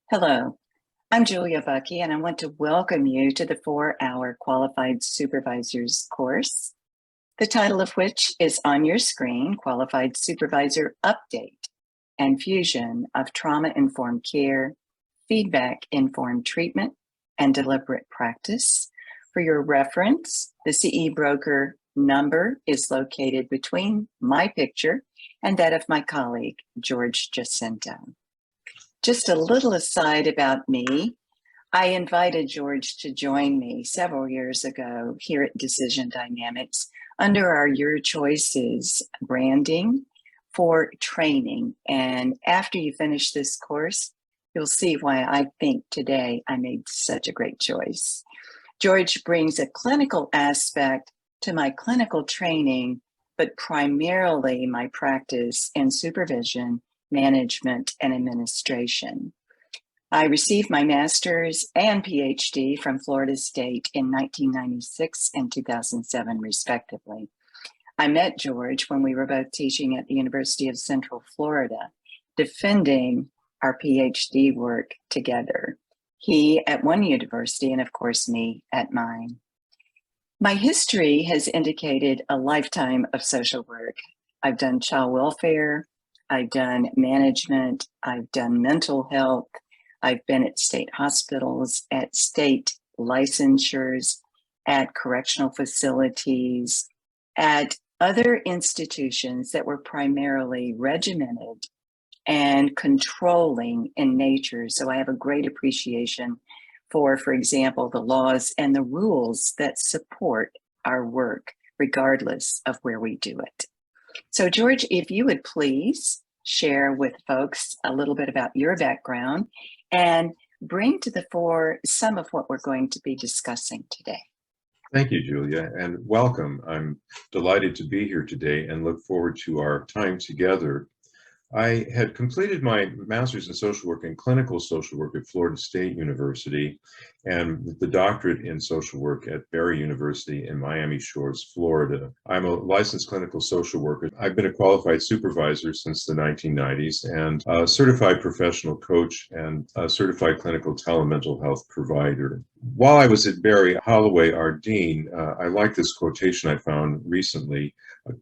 Hello, I'm Julia Bucky, and I want to welcome you to the 4-hour Qualified Supervisors course, the title of which is on your screen, Qualified Supervisor Update and Fusion of Trauma-Informed Care, Feedback-Informed Treatment, and Deliberate Practice. For your reference, the CE broker number is located between my picture and that of my colleague, George Jacinto. Just a little aside about me, I invited George to join me several years ago here at Decision Dynamics under our Your Choices branding for training. And after you finish this course, you'll see why I think today I made such a great choice. George brings a clinical aspect to my clinical training, but primarily my practice in supervision, management, and administration. I received my master's and PhD from Florida State in 1996 and 2007, respectively. I met George when we were both teaching at the University of Central Florida, defending our PhD work together. He at one university, and of course me at mine. My history has indicated a lifetime of social work. I've done child welfare, I've done management, I've done mental health, I've been at state hospitals, at state licensures, at correctional facilities, at other institutions that were primarily regimented and controlling in nature. So I have a great appreciation for example, the laws and the rules that support our work, regardless of where we do it. So George, if you would please share with folks a little bit about your background and bring to the fore some of what we're going to be discussing today. Thank you, Julia, and welcome. I'm delighted to be here today and look forward to our time together. I had completed my master's in social work and clinical social work at Florida State University and the doctorate in social work at Barry University in Miami Shores, Florida. I'm a licensed clinical social worker. I've been a qualified supervisor since the 1990s and a certified professional coach and a certified clinical telemental health provider. While I was at Barry, Holloway, our dean, I like this quotation I found recently,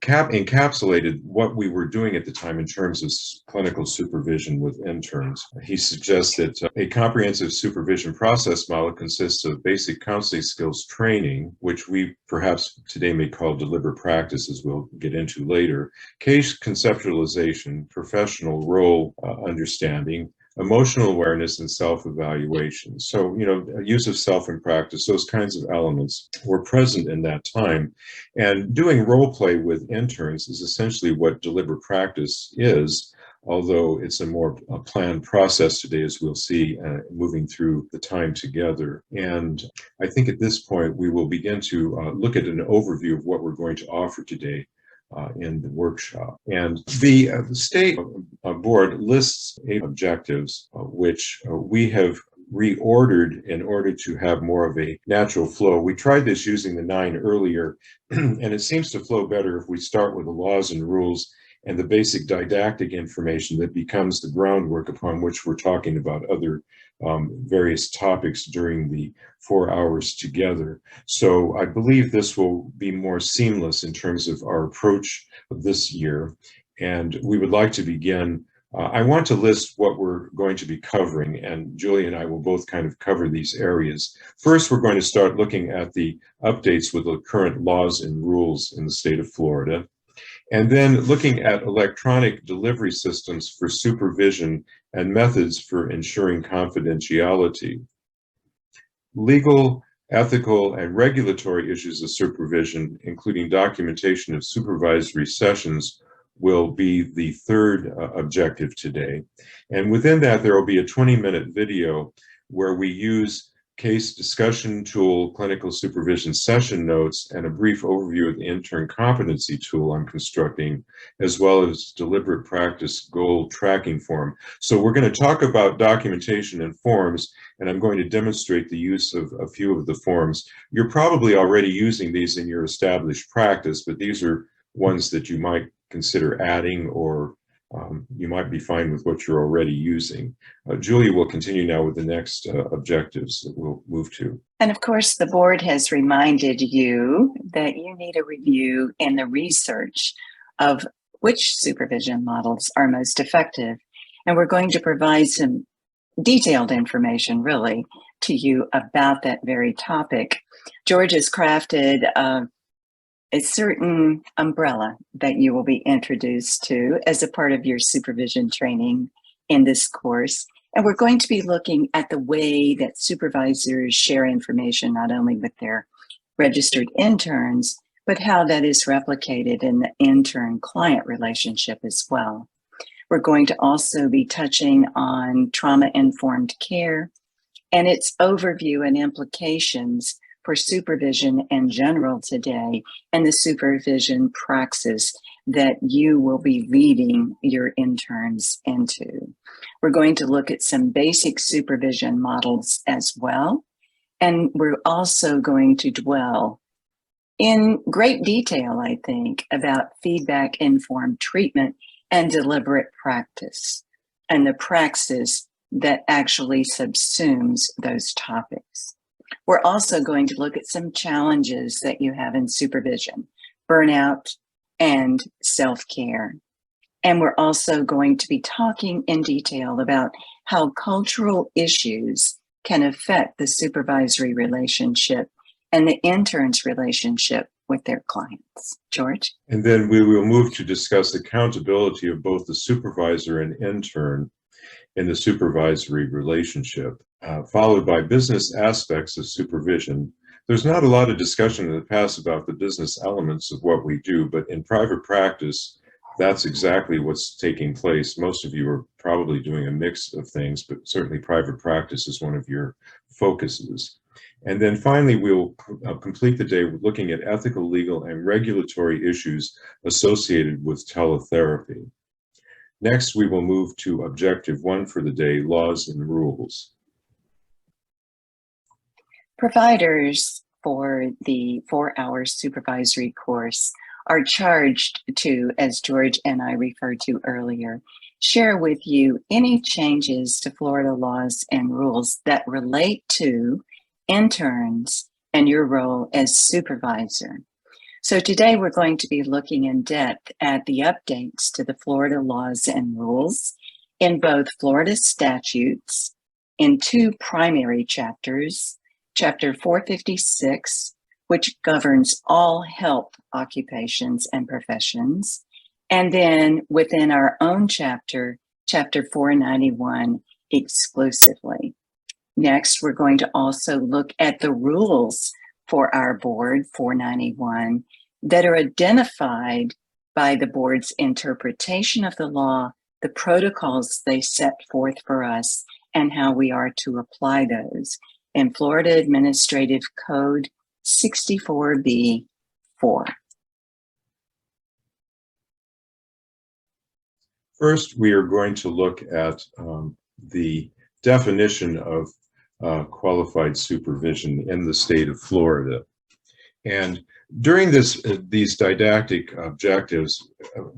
encapsulated what we were doing at the time in terms of clinical supervision with interns. He suggests that a comprehensive supervision process model consists of basic counseling skills training, which we perhaps today may call deliberate practice, as we'll get into later, case conceptualization, professional role understanding, emotional awareness, and self-evaluation. So, use of self in practice, those kinds of elements were present in that time. And doing role play with interns is essentially what deliberate practice is, although it's a more planned process today, as we'll see, moving through the time together. And I think at this point, we will begin to look at an overview of what we're going to offer today in the workshop. And the state board lists 8 objectives, which we have reordered in order to have more of a natural flow. We tried this using the 9 earlier, and it seems to flow better if we start with the laws and rules and the basic didactic information that becomes the groundwork upon which we're talking about other various topics during the 4 hours together. So I believe this will be more seamless in terms of our approach this year. And we would like to begin. I want to list what we're going to be covering, and Julie and I will both kind of cover these areas. First, we're going to start looking at the updates with the current laws and rules in the state of Florida. And then looking at electronic delivery systems for supervision and methods for ensuring confidentiality. Legal, ethical, and regulatory issues of supervision, including documentation of supervisory sessions, will be the third objective today. And within that, there will be a 20-minute video where we use case discussion tool, clinical supervision session notes, and a brief overview of the intern competency tool I'm constructing, as well as deliberate practice goal tracking form. So we're going to talk about documentation and forms, and I'm going to demonstrate the use of a few of the forms. You're probably already using these in your established practice, but these are ones that you might consider adding or You might be fine with what you're already using. Julia will continue now with the next objectives that we'll move to. And of course, the board has reminded you that you need a review in the research of which supervision models are most effective. And we're going to provide some detailed information, really, to you about that very topic. George has crafted a certain umbrella that you will be introduced to as a part of your supervision training in this course. And we're going to be looking at the way that supervisors share information, not only with their registered interns, but how that is replicated in the intern-client relationship as well. We're going to also be touching on trauma-informed care and its overview and implications for supervision in general today, and the supervision praxis that you will be leading your interns into. We're going to look at some basic supervision models as well, and we're also going to dwell in great detail, I think, about feedback-informed treatment and deliberate practice, and the praxis that actually subsumes those topics. We're also going to look at some challenges that you have in supervision, burnout and self-care. And we're also going to be talking in detail about how cultural issues can affect the supervisory relationship and the intern's relationship with their clients. George? And then we will move to discuss accountability of both the supervisor and intern in the supervisory relationship, followed by business aspects of supervision. There's not a lot of discussion in the past about the business elements of what we do, but in private practice, that's exactly what's taking place. Most of you are probably doing a mix of things, but certainly private practice is one of your focuses. And then finally, we'll complete the day with looking at ethical, legal, and regulatory issues associated with teletherapy. Next, we will move to objective 1 for the day, laws and rules. Providers for the 4-hour supervisory course are charged to, as George and I referred to earlier, share with you any changes to Florida laws and rules that relate to interns and your role as supervisor. So today we're going to be looking in depth at the updates to the Florida laws and rules in both Florida statutes in 2 primary chapters, Chapter 456, which governs all health occupations and professions, and then within our own chapter, Chapter 491 exclusively. Next, we're going to also look at the rules for our board, 491, that are identified by the board's interpretation of the law, the protocols they set forth for us, and how we are to apply those in Florida Administrative Code 64B4. First, we are going to look at the definition of qualified supervision in the state of Florida. And during these didactic objectives,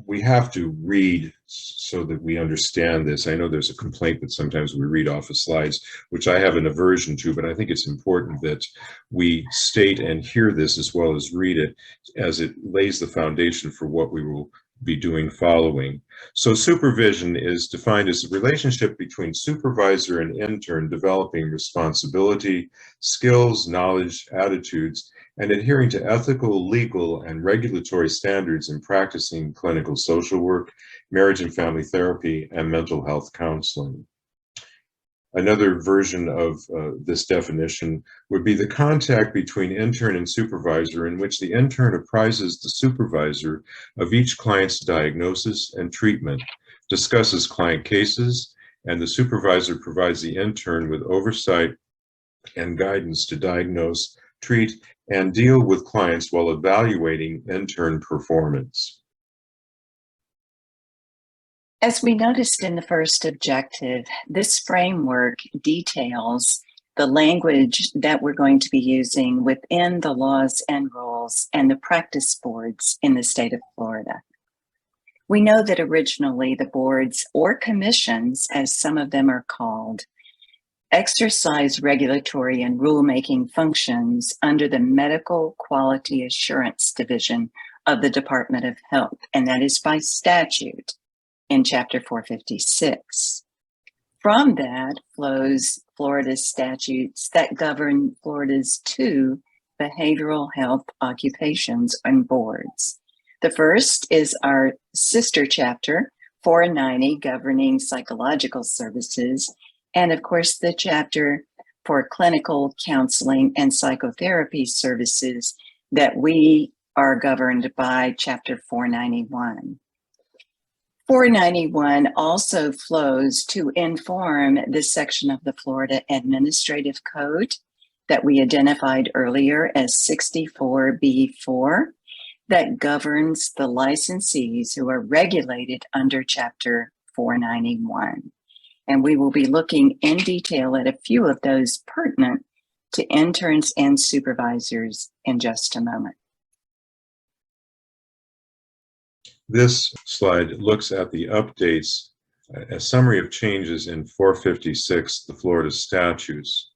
we have to read so that we understand this. I know there's a complaint that sometimes we read off of slides, which I have an aversion to, but I think it's important that we state and hear this as well as read it, as it lays the foundation for what we will be doing following. So supervision is defined as a relationship between supervisor and intern developing responsibility, skills, knowledge, attitudes, and adhering to ethical, legal, and regulatory standards in practicing clinical social work, marriage and family therapy, and mental health counseling. Another version of this definition would be the contact between intern and supervisor, in which the intern apprises the supervisor of each client's diagnosis and treatment, discusses client cases, and the supervisor provides the intern with oversight and guidance to diagnose, treat, and deal with clients while evaluating intern performance. As we noticed in the first objective, this framework details the language that we're going to be using within the laws and rules and the practice boards in the state of Florida. We know that originally the boards, or commissions, as some of them are called, exercise regulatory and rulemaking functions under the Medical Quality Assurance Division of the Department of Health, and that is by statute in Chapter 456. From that flows Florida's statutes that govern Florida's two behavioral health occupations and boards. The first is our sister chapter, 490, governing psychological services, and of course the chapter for clinical counseling and psychotherapy services that we are governed by Chapter 491. 491 also flows to inform the section of the Florida Administrative Code that we identified earlier as 64B4 that governs the licensees who are regulated under Chapter 491. And we will be looking in detail at a few of those pertinent to interns and supervisors in just a moment. This slide looks at the updates, a summary of changes in 456, the Florida statutes,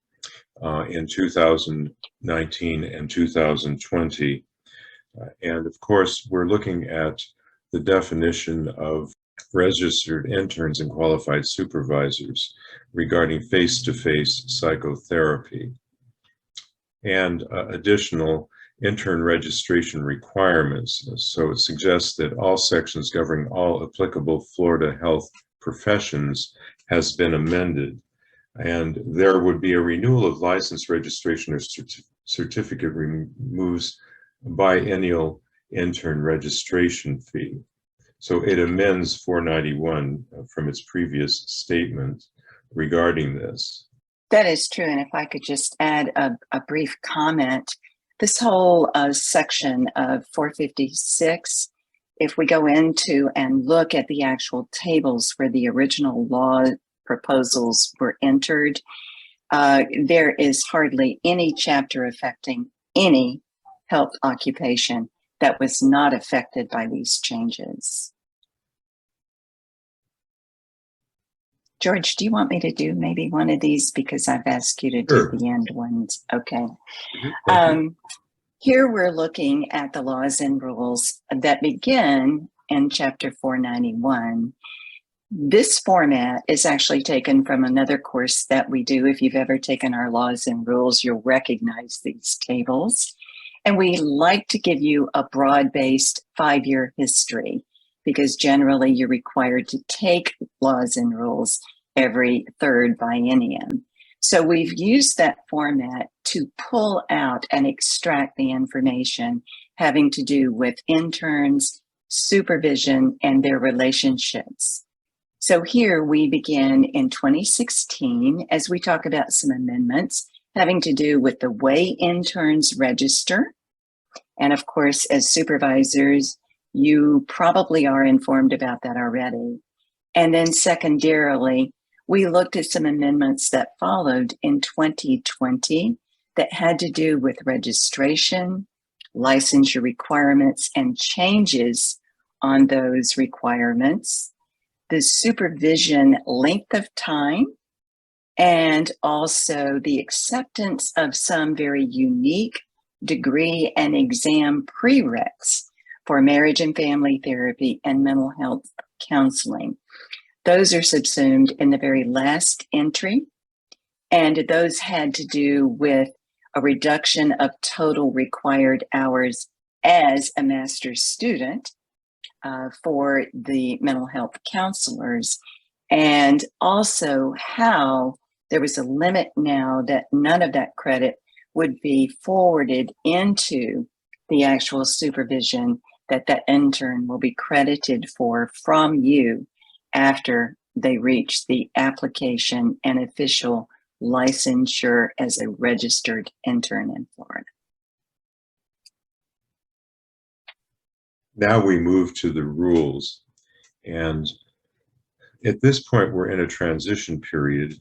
in 2019 and 2020. And of course, we're looking at the definition of registered interns and qualified supervisors regarding face-to-face psychotherapy and additional intern registration requirements. So it suggests that all sections governing all applicable Florida health professions has been amended. And there would be a renewal of license registration or certificate removes biennial intern registration fee. So it amends 491 from its previous statement regarding this. That is true. And if I could just add a brief comment, this whole section of 456, if we go into and look at the actual tables where the original law proposals were entered, there is hardly any chapter affecting any health occupation that was not affected by these changes. George, do you want me to do maybe one of these because I've asked you to do the end ones? Okay. Here we're looking at the laws and rules that begin in Chapter 491. This format is actually taken from another course that we do. If you've ever taken our laws and rules, you'll recognize these tables. And we like to give you a broad-based 5-year history because generally you're required to take laws and rules every third biennium. So we've used that format to pull out and extract the information having to do with interns, supervision, and their relationships. So here we begin in 2016 as we talk about some amendments having to do with the way interns register. And of course, as supervisors, you probably are informed about that already. And then secondarily, we looked at some amendments that followed in 2020 that had to do with registration, licensure requirements, and changes on those requirements, the supervision length of time, and also the acceptance of some very unique degree and exam prereqs for marriage and family therapy and mental health counseling. Those are subsumed in the very last entry, and those had to do with a reduction of total required hours as a master's student for the mental health counselors, and also how there was a limit now that none of that credit would be forwarded into the actual supervision that that intern will be credited for from you after they reach the application and official licensure as a registered intern in Florida. Now we move to the rules. And at this point, we're in a transition period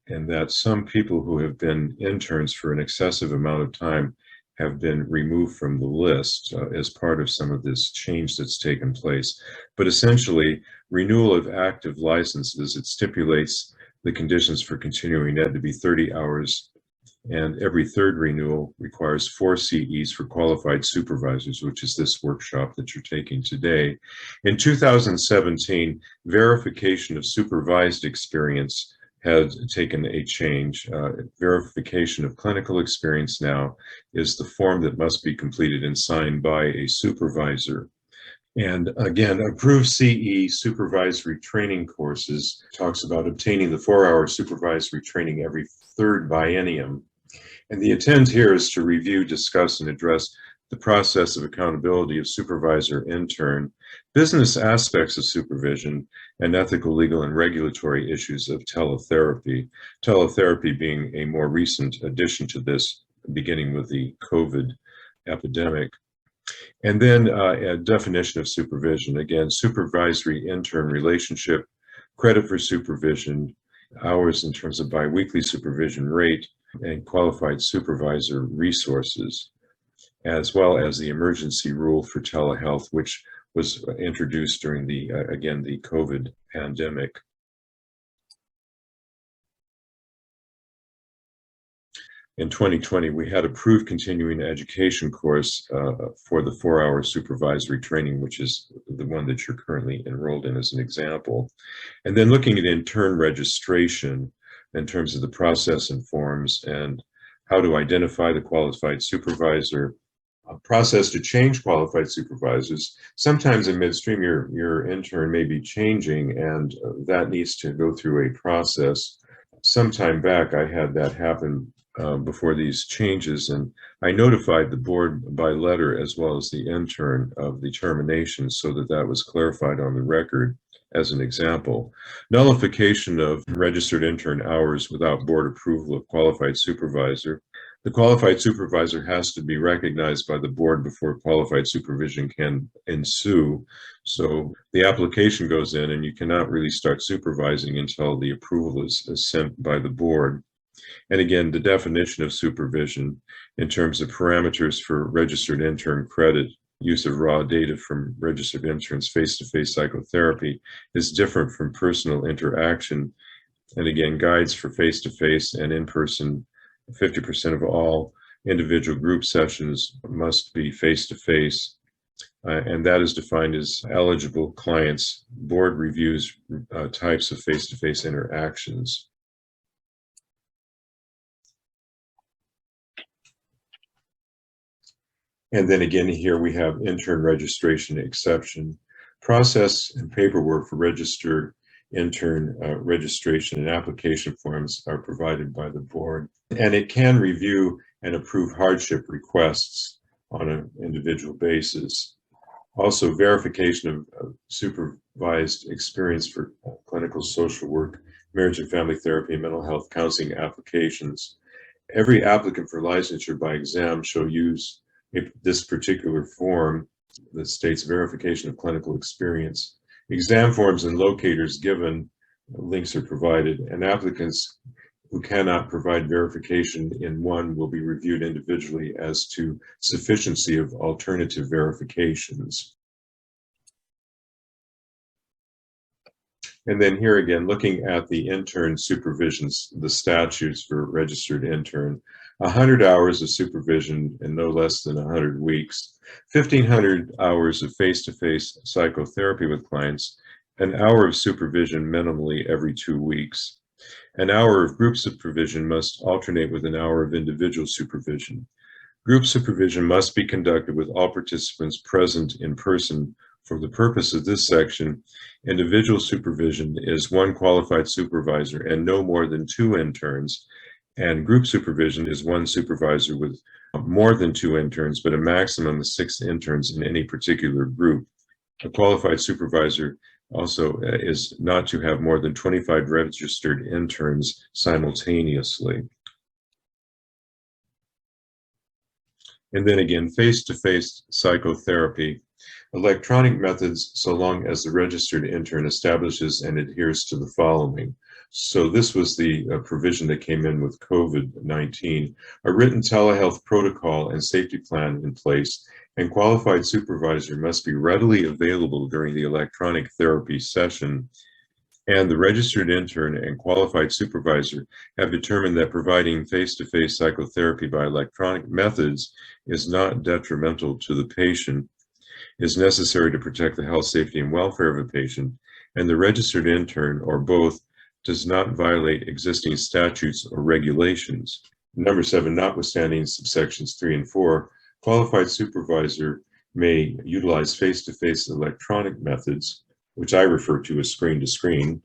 in that some people who have been interns for an excessive amount of time have been removed from the list as part of some of this change that's taken place. But essentially, renewal of active licenses, it stipulates the conditions for continuing ed to be 30 hours, and every third renewal requires 4 CEs for qualified supervisors, which is this workshop that you're taking today. In 2017, verification of supervised experience had taken a change. Verification of clinical experience now is the form that must be completed and signed by a supervisor. And again, approved CE supervisory training courses talks about obtaining the 4-hour supervisory training every third biennium. And the intent here is to review, discuss, and address the process of accountability of supervisor intern, business aspects of supervision, and ethical, legal, and regulatory issues of teletherapy. Teletherapy being a more recent addition to this, beginning with the COVID epidemic. And then a definition of supervision. Again, supervisory intern relationship, credit for supervision, hours in terms of biweekly supervision rate, and qualified supervisor resources, as well as the emergency rule for telehealth, which was introduced during the, again, the COVID pandemic. In 2020, we had approved continuing education course for the 4-hour supervisory training, which is the one that you're currently enrolled in as an example. And then looking at intern registration in terms of the process and forms and how to identify the qualified supervisor, a process to change qualified supervisors. Sometimes in midstream, your intern may be changing, and that needs to go through a process. Some time back, I had that happen before these changes, and I notified the board by letter as well as the intern of the termination so that that was clarified on the record as an example. Nullification of registered intern hours without board approval of qualified supervisor. The qualified supervisor has to be recognized by the board before qualified supervision can ensue. So the application goes in and you cannot really start supervising until the approval is sent by the board. And again, the definition of supervision in terms of parameters for registered intern credit, use of raw data from registered interns, face-to-face psychotherapy is different from personal interaction. And again, guides for face-to-face and in-person, 50% of all individual group sessions must be face-to-face. And that is defined as eligible clients, board reviews, types of face-to-face interactions. And then again, here we have intern registration exception. Process and paperwork for registered intern registration and application forms are provided by the board. And it can review and approve hardship requests on an individual basis. Also, verification of supervised experience for clinical social work, marriage and family therapy, and mental health counseling applications. Every applicant for licensure by exam shall use this particular form that states verification of clinical experience. Exam forms and locators given, links are provided, and applicants who cannot provide verification in one will be reviewed individually as to sufficiency of alternative verifications. And then here again, looking at the intern supervisions, the statutes for registered intern, 100 hours of supervision in no less than 100 weeks, 1,500 hours of face-to-face psychotherapy with clients, an hour of supervision minimally every 2 weeks. An hour of group supervision must alternate with an hour of individual supervision. Group supervision must be conducted with all participants present in person. For the purpose of this section, individual supervision is 1 qualified supervisor and no more than 2 interns, and group supervision is 1 supervisor with more than 2 interns, but a maximum of 6 interns in any particular group. A qualified supervisor also is not to have more than 25 registered interns simultaneously. And then again, face-to-face psychotherapy. Electronic methods, so long as the registered intern establishes and adheres to the following. So this was the provision that came in with COVID-19, a written telehealth protocol and safety plan in place, and qualified supervisor must be readily available during the electronic therapy session. And the registered intern and qualified supervisor have determined that providing face-to-face psychotherapy by electronic methods is not detrimental to the patient, is necessary to protect the health, safety, and welfare of a patient, and the registered intern or both does not violate existing statutes or regulations. Number 7, notwithstanding subsections 3 and 4, qualified supervisor may utilize face-to-face electronic methods, which I refer to as screen-to-screen,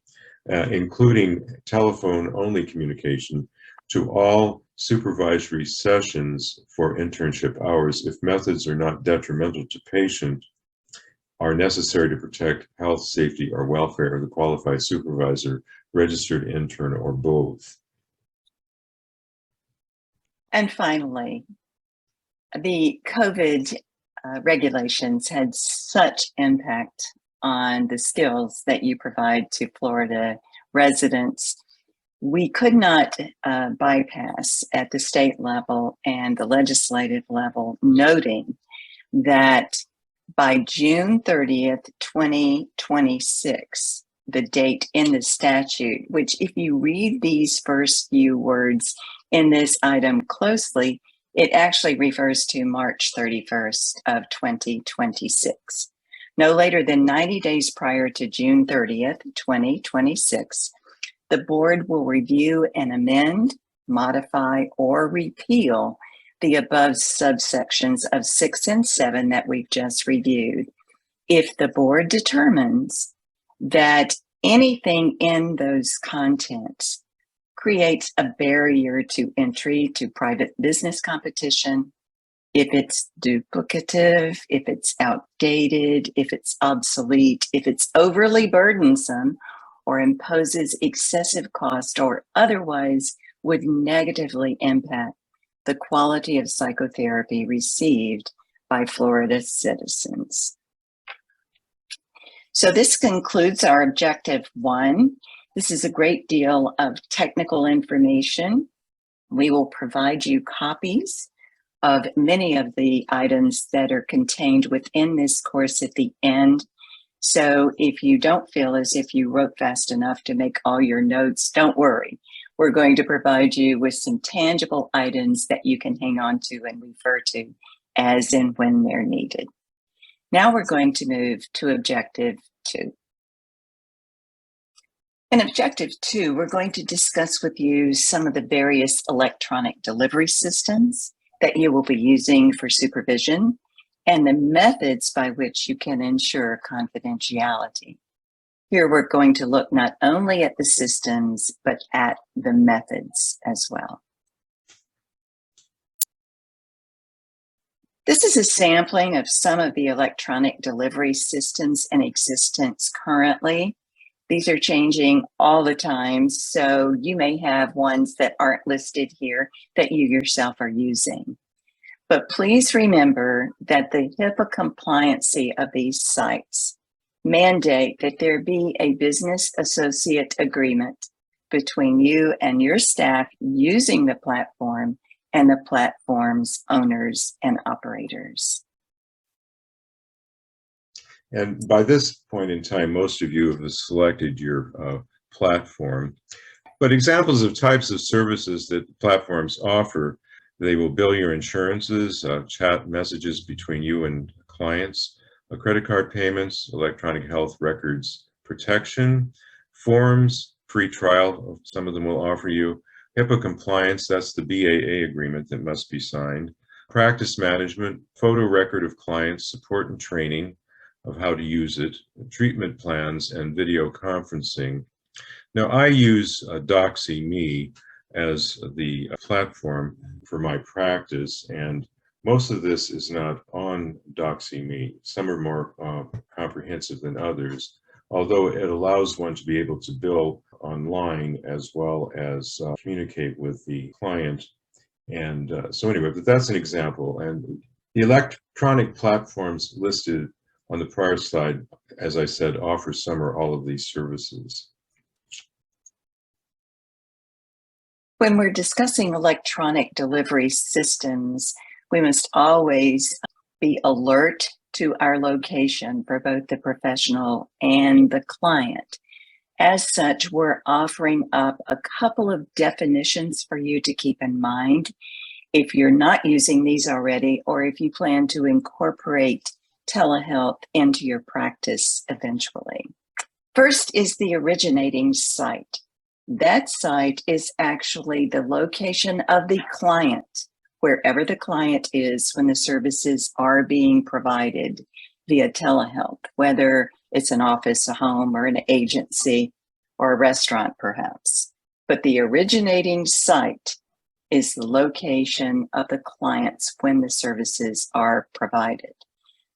including telephone-only communication to all supervisory sessions for internship hours if methods are not detrimental to patient, are necessary to protect health, safety, or welfare of the qualified supervisor, registered intern, or both. And finally, the COVID regulations had such impact on the skills that you provide to Florida residents. We could not bypass at the state level and the legislative level noting that by June 30th, 2026, the date in the statute, which if you read these first few words in this item closely, it actually refers to March 31st of 2026. No later than 90 days prior to June 30th, 2026, the board will review and amend, modify, or repeal the above subsections of 6 and 7 that we've just reviewed. If the board determines that anything in those contents creates a barrier to entry to private business competition, if it's duplicative, if it's outdated, if it's obsolete, if it's overly burdensome, or imposes excessive cost or otherwise would negatively impact the quality of psychotherapy received by Florida citizens. So this concludes our objective 1. This is a great deal of technical information. We will provide you copies of many of the items that are contained within this course at the end. So if you don't feel as if you wrote fast enough to make all your notes, don't worry. We're going to provide you with some tangible items that you can hang on to and refer to as and when they're needed. Now we're going to move to objective 2. In objective 2, we're going to discuss with you some of the various electronic delivery systems that you will be using for supervision and the methods by which you can ensure confidentiality. Here we're going to look not only at the systems, but at the methods as well. This is a sampling of some of the electronic delivery systems in existence currently. These are changing all the time, so you may have ones that aren't listed here that you yourself are using. But please remember that the HIPAA compliancy of these sites mandate that there be a business associate agreement between you and your staff using the platform and the platform's owners and operators. And by this point in time, most of you have selected your platform. But examples of types of services that platforms offer: they will bill your insurances, chat messages between you and clients, credit card payments, electronic health records protection, forms, free trial, some of them will offer you, HIPAA compliance, that's the BAA agreement that must be signed, practice management, photo record of clients, support and training of how to use it, treatment plans, and video conferencing. Now, I use DoxyMe as the platform for my practice, and most of this is not on DoxyMe. Some are more comprehensive than others, although it allows one to be able to bill online as well as communicate with the client. And so anyway, but that's an example. And the electronic platforms listed on the prior slide, as I said, offer some or all of these services. When we're discussing electronic delivery systems, we must always be alert to our location for both the professional and the client. As such, we're offering up a couple of definitions for you to keep in mind if you're not using these already, or if you plan to incorporate telehealth into your practice eventually. First is the originating site. That site is actually the location of the client, wherever the client is when the services are being provided via telehealth, whether it's an office, a home, or an agency, or a restaurant perhaps. But the originating site is the location of the clients when the services are provided.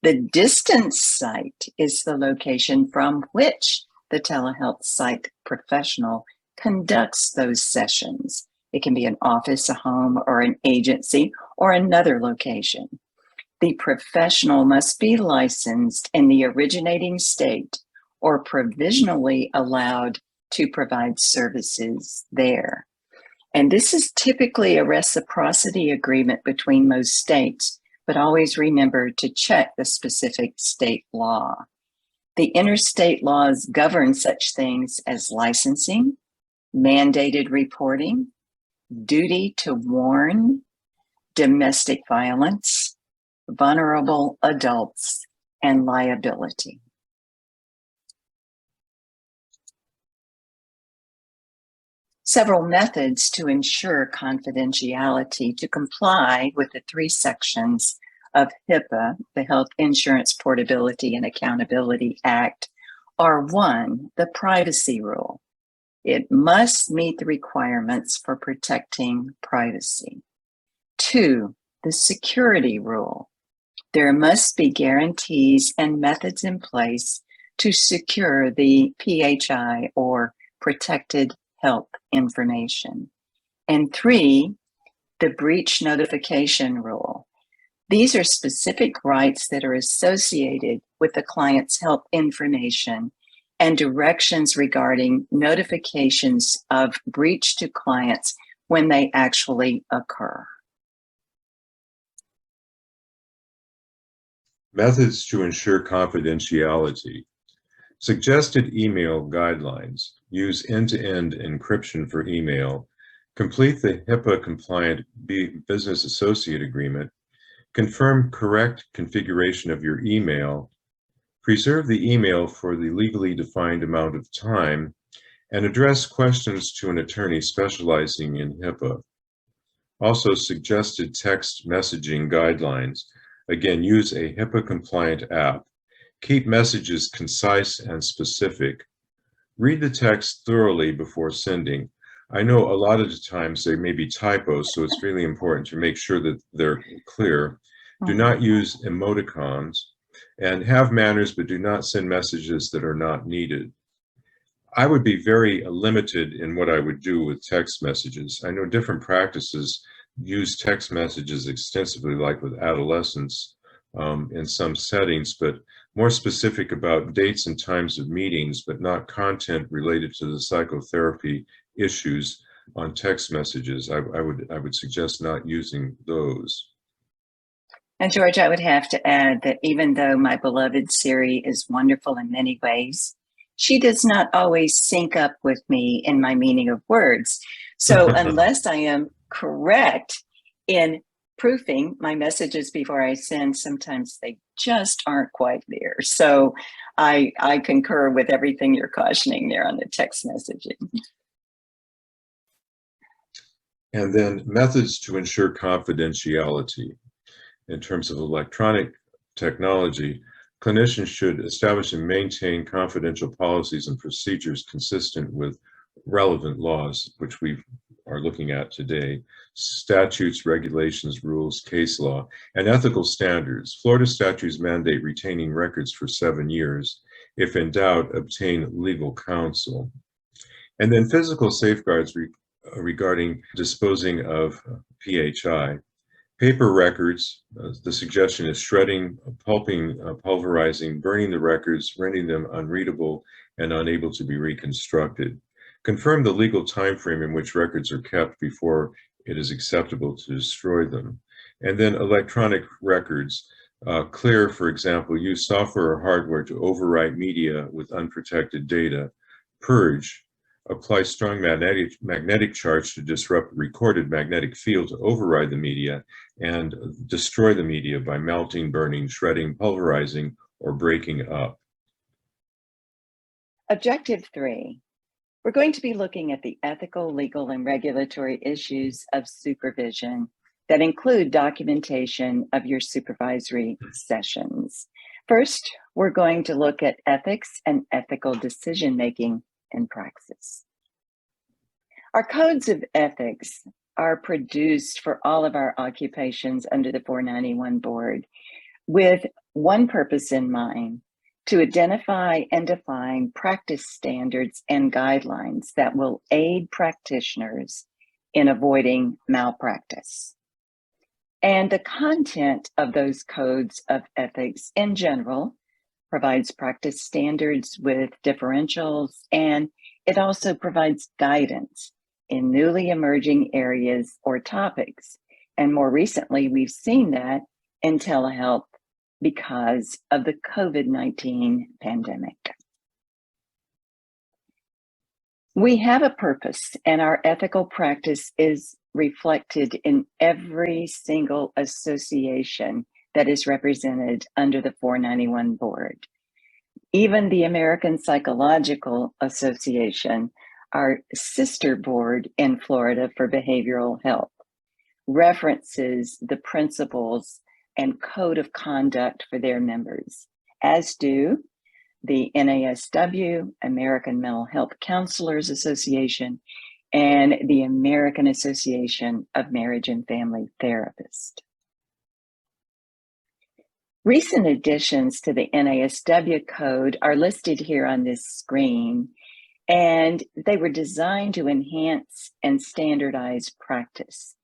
The distance site is the location from which the telehealth site professional conducts those sessions. It can be an office, a home, or an agency, or another location. The professional must be licensed in the originating state or provisionally allowed to provide services there. And this is typically a reciprocity agreement between most states, but always remember to check the specific state law. The interstate laws govern such things as licensing, mandated reporting, duty to warn, domestic violence, vulnerable adults, and liability. Several methods to ensure confidentiality to comply with the 3 sections of HIPAA, the Health Insurance Portability and Accountability Act, are 1, the privacy rule. It must meet the requirements for protecting privacy. 2, the security rule. There must be guarantees and methods in place to secure the PHI or protected health information. And 3, the breach notification rule. These are specific rights that are associated with the client's health information and directions regarding notifications of breach to clients when they actually occur. Methods to ensure confidentiality. Suggested email guidelines. Use end-to-end encryption for email. Complete the HIPAA-compliant business associate agreement. Confirm correct configuration of your email. Preserve the email for the legally defined amount of time, and address questions to an attorney specializing in HIPAA. Also, suggested text messaging guidelines. Again, use a HIPAA-compliant app. Keep messages concise and specific. Read the text thoroughly before sending. I know a lot of the times there may be typos, so it's really important to make sure that they're clear. Do not use emoticons, and have manners, but do not send messages that are not needed. I would be very limited in what I would do with text messages. I know different practices use text messages extensively, like with adolescents in some settings, but more specific about dates and times of meetings, but not content related to the psychotherapy issues on text messages. I would suggest not using those. And George, I would have to add that even though my beloved Siri is wonderful in many ways, she does not always sync up with me in my meaning of words. So unless I am correct in proofing my messages before I send, sometimes they just aren't quite there. So I concur with everything you're cautioning there on the text messaging. And then methods to ensure confidentiality. In terms of electronic technology, clinicians should establish and maintain confidential policies and procedures consistent with relevant laws, which we are looking at today, statutes, regulations, rules, case law, and ethical standards. Florida statutes mandate retaining records for 7 years. If in doubt, obtain legal counsel. And then physical safeguards regarding disposing of PHI. Paper records, the suggestion is shredding, pulping, pulverizing, burning the records, rendering them unreadable and unable to be reconstructed. confirm the legal time frame in which records are kept before it is acceptable to destroy them, and then electronic records. Clear, for example, use software or hardware to overwrite media with unprotected data. Purge, apply strong magnetic charge to disrupt recorded magnetic field to override the media, and destroy the media by melting, burning, shredding, pulverizing, or breaking up. Objective 3. We're going to be looking at the ethical, legal, and regulatory issues of supervision that include documentation of your supervisory sessions. First, we're going to look at ethics and ethical decision-making in praxis. Our codes of ethics are produced for all of our occupations under the 491 board with one purpose in mind: to identify and define practice standards and guidelines that will aid practitioners in avoiding malpractice. And the content of those codes of ethics in general provides practice standards with differentials, and it also provides guidance in newly emerging areas or topics. And more recently, we've seen that in telehealth because of the COVID-19 pandemic. We have a purpose, and our ethical practice is reflected in every single association that is represented under the 491 board. Even the American Psychological Association, our sister board in Florida for behavioral health, references the principles and code of conduct for their members, as do the NASW, American Mental Health Counselors Association, and the American Association of Marriage and Family Therapists. Recent additions to the NASW code are listed here on this screen, and they were designed to enhance and standardize practice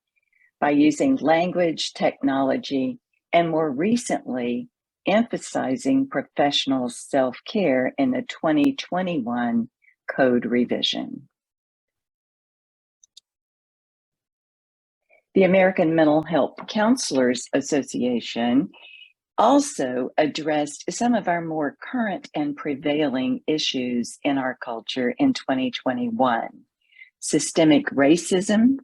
by using language, technology, and more recently, emphasizing professional self-care in the 2021 code revision. The American Mental Health Counselors Association also addressed some of our more current and prevailing issues in our culture in 2021: systemic racism,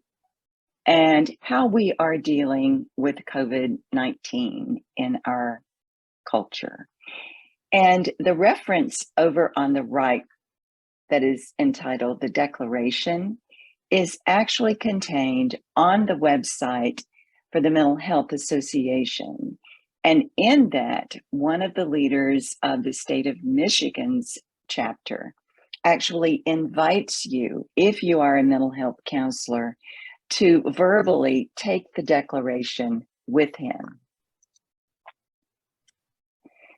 and how we are dealing with COVID-19 in our culture. And the reference over on the right that is entitled The Declaration is actually contained on the website for the Mental Health Association. And in that, one of the leaders of the state of Michigan's chapter actually invites you, if you are a mental health counselor, to verbally take the declaration with him.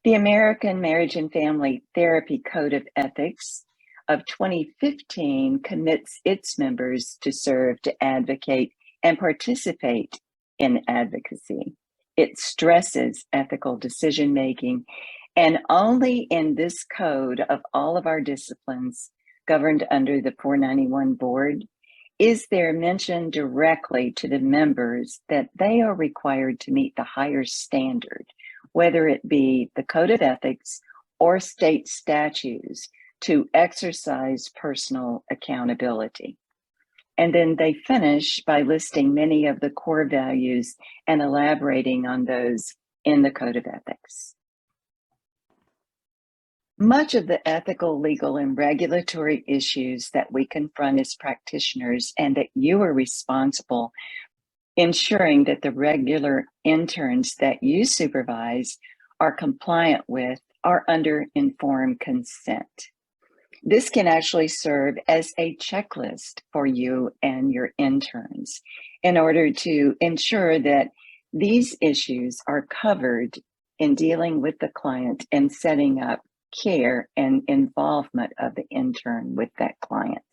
The American Marriage and Family Therapy Code of Ethics of 2015 commits its members to serve, to advocate, and participate in advocacy. It stresses ethical decision-making, and only in this code of all of our disciplines governed under the 491 board is there mention directly to the members that they are required to meet the higher standard, whether it be the Code of Ethics or state statutes, to exercise personal accountability. And then they finish by listing many of the core values and elaborating on those in the Code of Ethics. Much of the ethical, legal, and regulatory issues that we confront as practitioners, and that you are responsible ensuring that the regular interns that you supervise are compliant with, are under informed consent. This can actually serve as a checklist for you and your interns in order to ensure that these issues are covered in dealing with the client and setting up care and involvement of the intern with that client.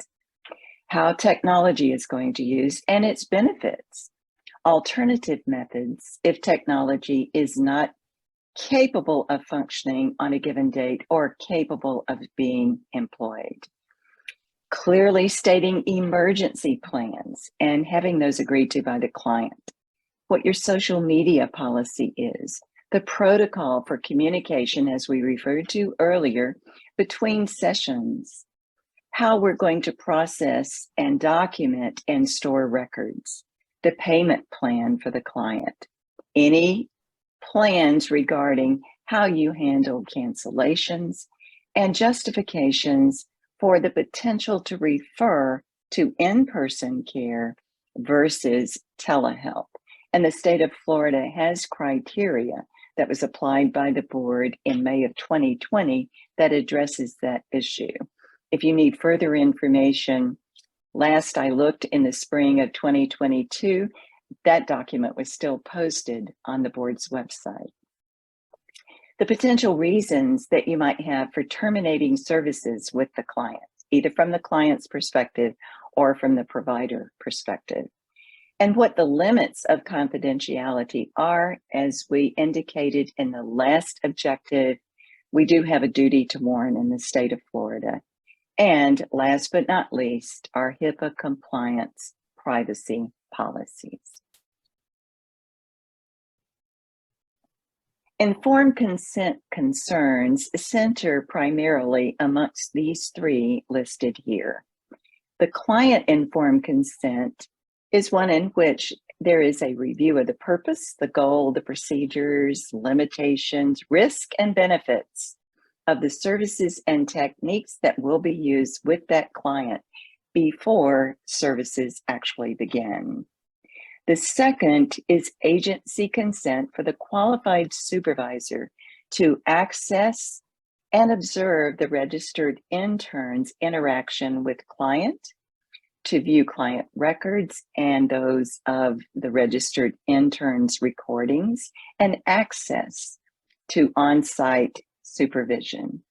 How technology is going to use and its benefits. Alternative methods if technology is not capable of functioning on a given date or capable of being employed. Clearly stating emergency plans and having those agreed to by the client, what your social media policy is, the protocol for communication, as we referred to earlier, between sessions, how we're going to process and document and store records, the payment plan for the client, any plans regarding how you handle cancellations and justifications for the potential to refer to in-person care versus telehealth. And the state of Florida has criteria that was applied by the board in May of 2020 that addresses that issue. If you need further information, last I looked in the spring of 2022, that document was still posted on the board's website. The potential reasons that you might have for terminating services with the client, either from the client's perspective or from the provider perspective, and what the limits of confidentiality are. As we indicated in the last objective, we do have a duty to warn in the state of Florida. And last but not least, our HIPAA compliance privacy policies. Informed consent concerns center primarily amongst these three listed here. The client-informed consent is one in which there is a review of the purpose, the goal, the procedures, limitations, risk, and benefits of the services and techniques that will be used with that client before services actually begin. The second is agency consent for the qualified supervisor to access and observe the registered intern's interaction with client, to view client records and those of the registered intern's recordings, and access to on-site supervision.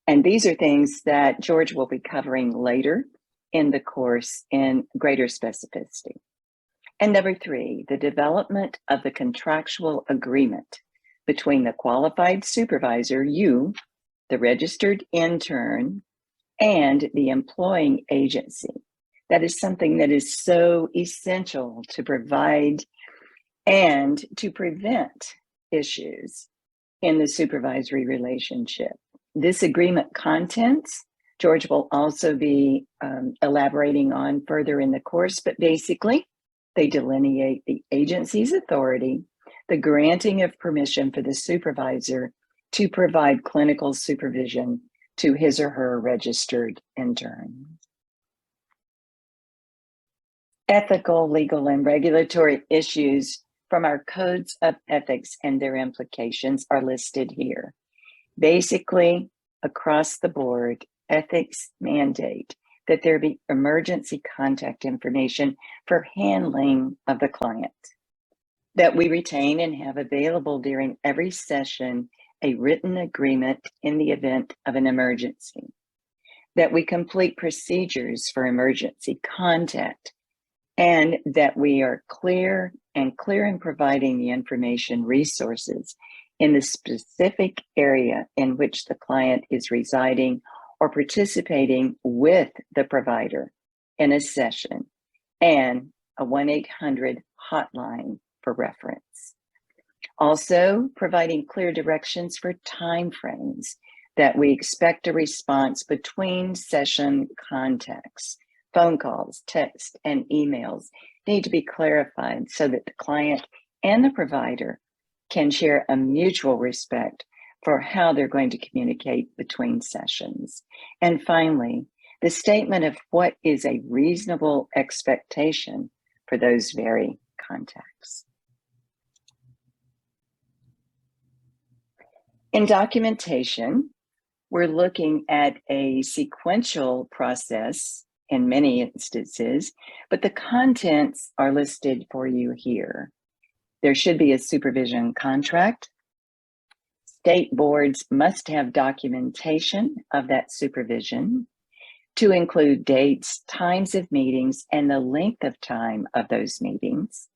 And these are things that George will be covering later in the course in greater specificity. And number three, the development of the contractual agreement between the qualified supervisor, you, the registered intern, and the employing agency. That is something that is so essential to provide and to prevent issues in the supervisory relationship. This agreement contents, George will also be elaborating on further in the course, but basically, they delineate the agency's authority, the granting of permission for the supervisor to provide clinical supervision to his or her registered intern. Ethical, legal, and regulatory issues from our codes of ethics and their implications are listed here. Basically, across the board, ethics mandate that there be emergency contact information for handling of the client, that we retain and have available during every session a written agreement in the event of an emergency, that we complete procedures for emergency contact, and that we are clear in providing the information resources in the specific area in which the client is residing or participating with the provider in a session, and a 1-800 hotline for reference. Also, providing clear directions for timeframes that we expect a response between session contacts. Phone calls, text, and emails need to be clarified so that the client and the provider can share a mutual respect for how they're going to communicate between sessions. And finally, the statement of what is a reasonable expectation for those very contacts. In documentation, we're looking at a sequential process in many instances, but the contents are listed for you here. There should be a supervision contract. State boards must have documentation of that supervision to include dates, times of meetings, and the length of time of those meetings.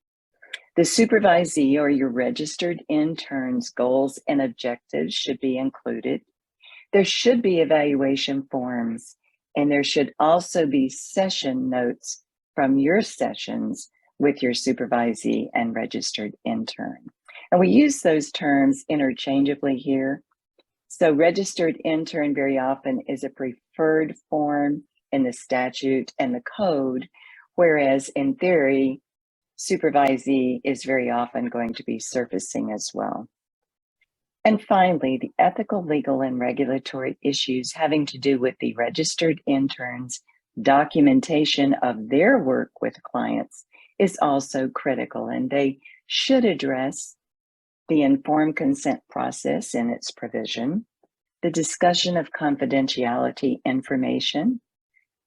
The supervisee or your registered intern's goals and objectives should be included. There should be evaluation forms And there should also be session notes from your sessions with your supervisee and registered intern. And we use those terms interchangeably here. So registered intern very often is a preferred form in the statute and the code, whereas in theory, supervisee is very often going to be surfacing as well. And finally, the ethical, legal, and regulatory issues having to do with the registered interns' documentation of their work with clients is also critical, and they should address the informed consent process in its provision, the discussion of confidentiality information,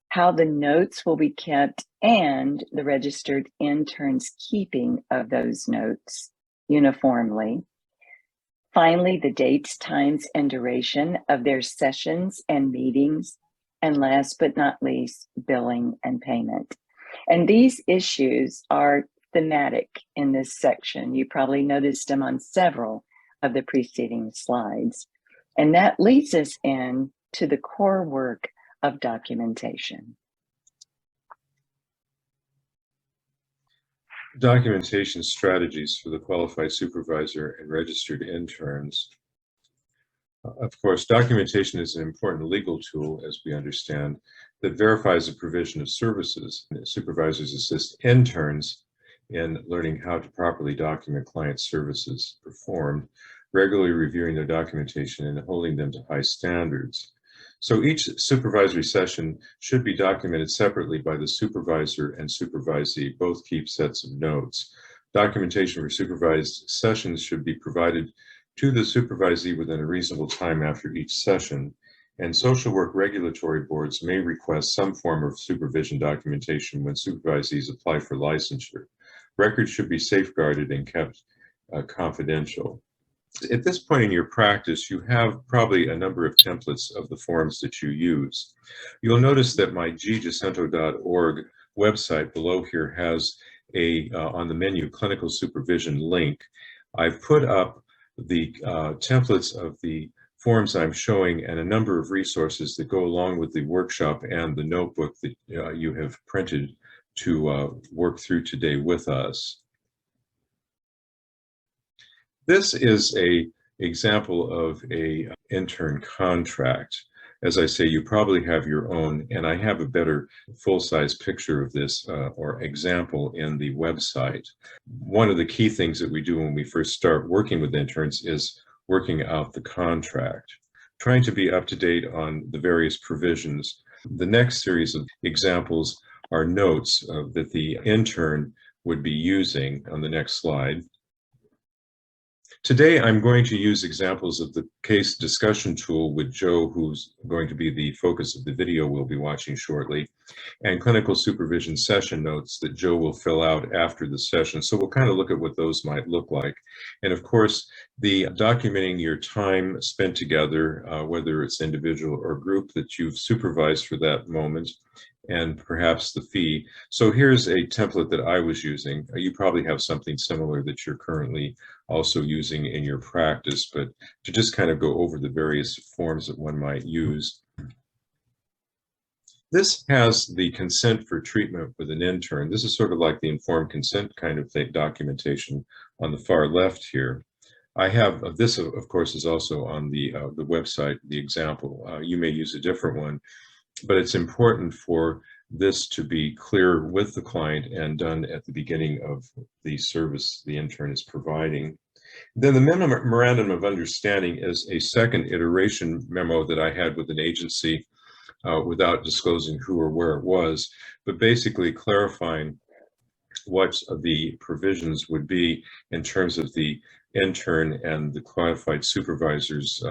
how the notes will be kept, and the registered intern's keeping of those notes uniformly. Finally, the dates, times, and duration of their sessions and meetings. And last but not least, billing and payment. And these issues are thematic in this section. You probably noticed them on several of the preceding slides. And that leads us in to the core work of documentation. Documentation strategies for the qualified supervisor and registered interns. Of course, documentation is an important legal tool, as we understand, that verifies the provision of services. Supervisors assist interns in learning how to properly document client services performed, regularly reviewing their documentation and holding them to high standards. So each supervisory session should be documented separately by the supervisor and supervisee. Both keep sets of notes. Documentation for supervised sessions should be provided to the supervisee within a reasonable time after each session. And social work regulatory boards may request some form of supervision documentation when supervisees apply for licensure. Records should be safeguarded and kept confidential. At this point in your practice, you have probably a number of templates of the forms that you use. You'll notice that my gjacinto.org website below here has a, on the menu, clinical supervision link. I've put up the templates of the forms I'm showing and a number of resources that go along with the workshop and the notebook that you have printed to work through today with us. This is an example of an intern contract. As I say, you probably have your own, and I have a better full-size picture of this or example in the website. One of the key things that we do when we first start working with interns is working out the contract, trying to be up to date on the various provisions. The next series of examples are notes that the intern would be using on the next slide. Today, I'm going to use examples of the case discussion tool with Joe, who's going to be the focus of the video we'll be watching shortly, and clinical supervision session notes that Joe will fill out after the session. So we'll kind of look at what those might look like. And of course, the documenting your time spent together, whether it's individual or group that you've supervised for that moment, and perhaps the fee. So here's a template that I was using. You probably have something similar that you're currently also using in your practice, but to just kind of go over the various forms that one might use. This has the consent for treatment with an intern. This is sort of like the informed consent kind of thing, documentation on the far left here. I have this, of course, is also on the website, the example. You may use a different one, but it's important for this to be clear with the client and done at the beginning of the service the intern is providing. Then the memorandum of understanding is a second iteration memo that I had with an agency without disclosing who or where it was, but basically clarifying what the provisions would be in terms of the intern and the qualified supervisors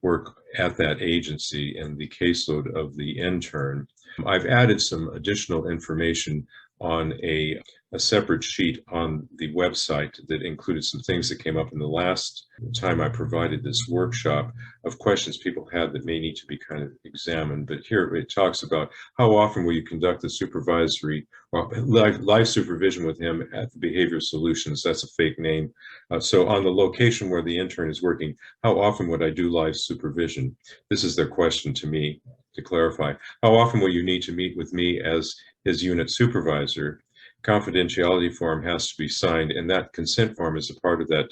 work at that agency and the caseload of the intern. I've added some additional information on a separate sheet on the website that included some things that came up in the last time I provided this workshop of questions people had that may need to be kind of examined. But here it talks about how often will you conduct the supervisory or live supervision with him at the Behavior Solutions. That's a fake name. So on the location where the intern is working, how often would I do live supervision? This is their question to me. to clarify. How often will you need to meet with me as his unit supervisor? Confidentiality form has to be signed, and that consent form is a part of that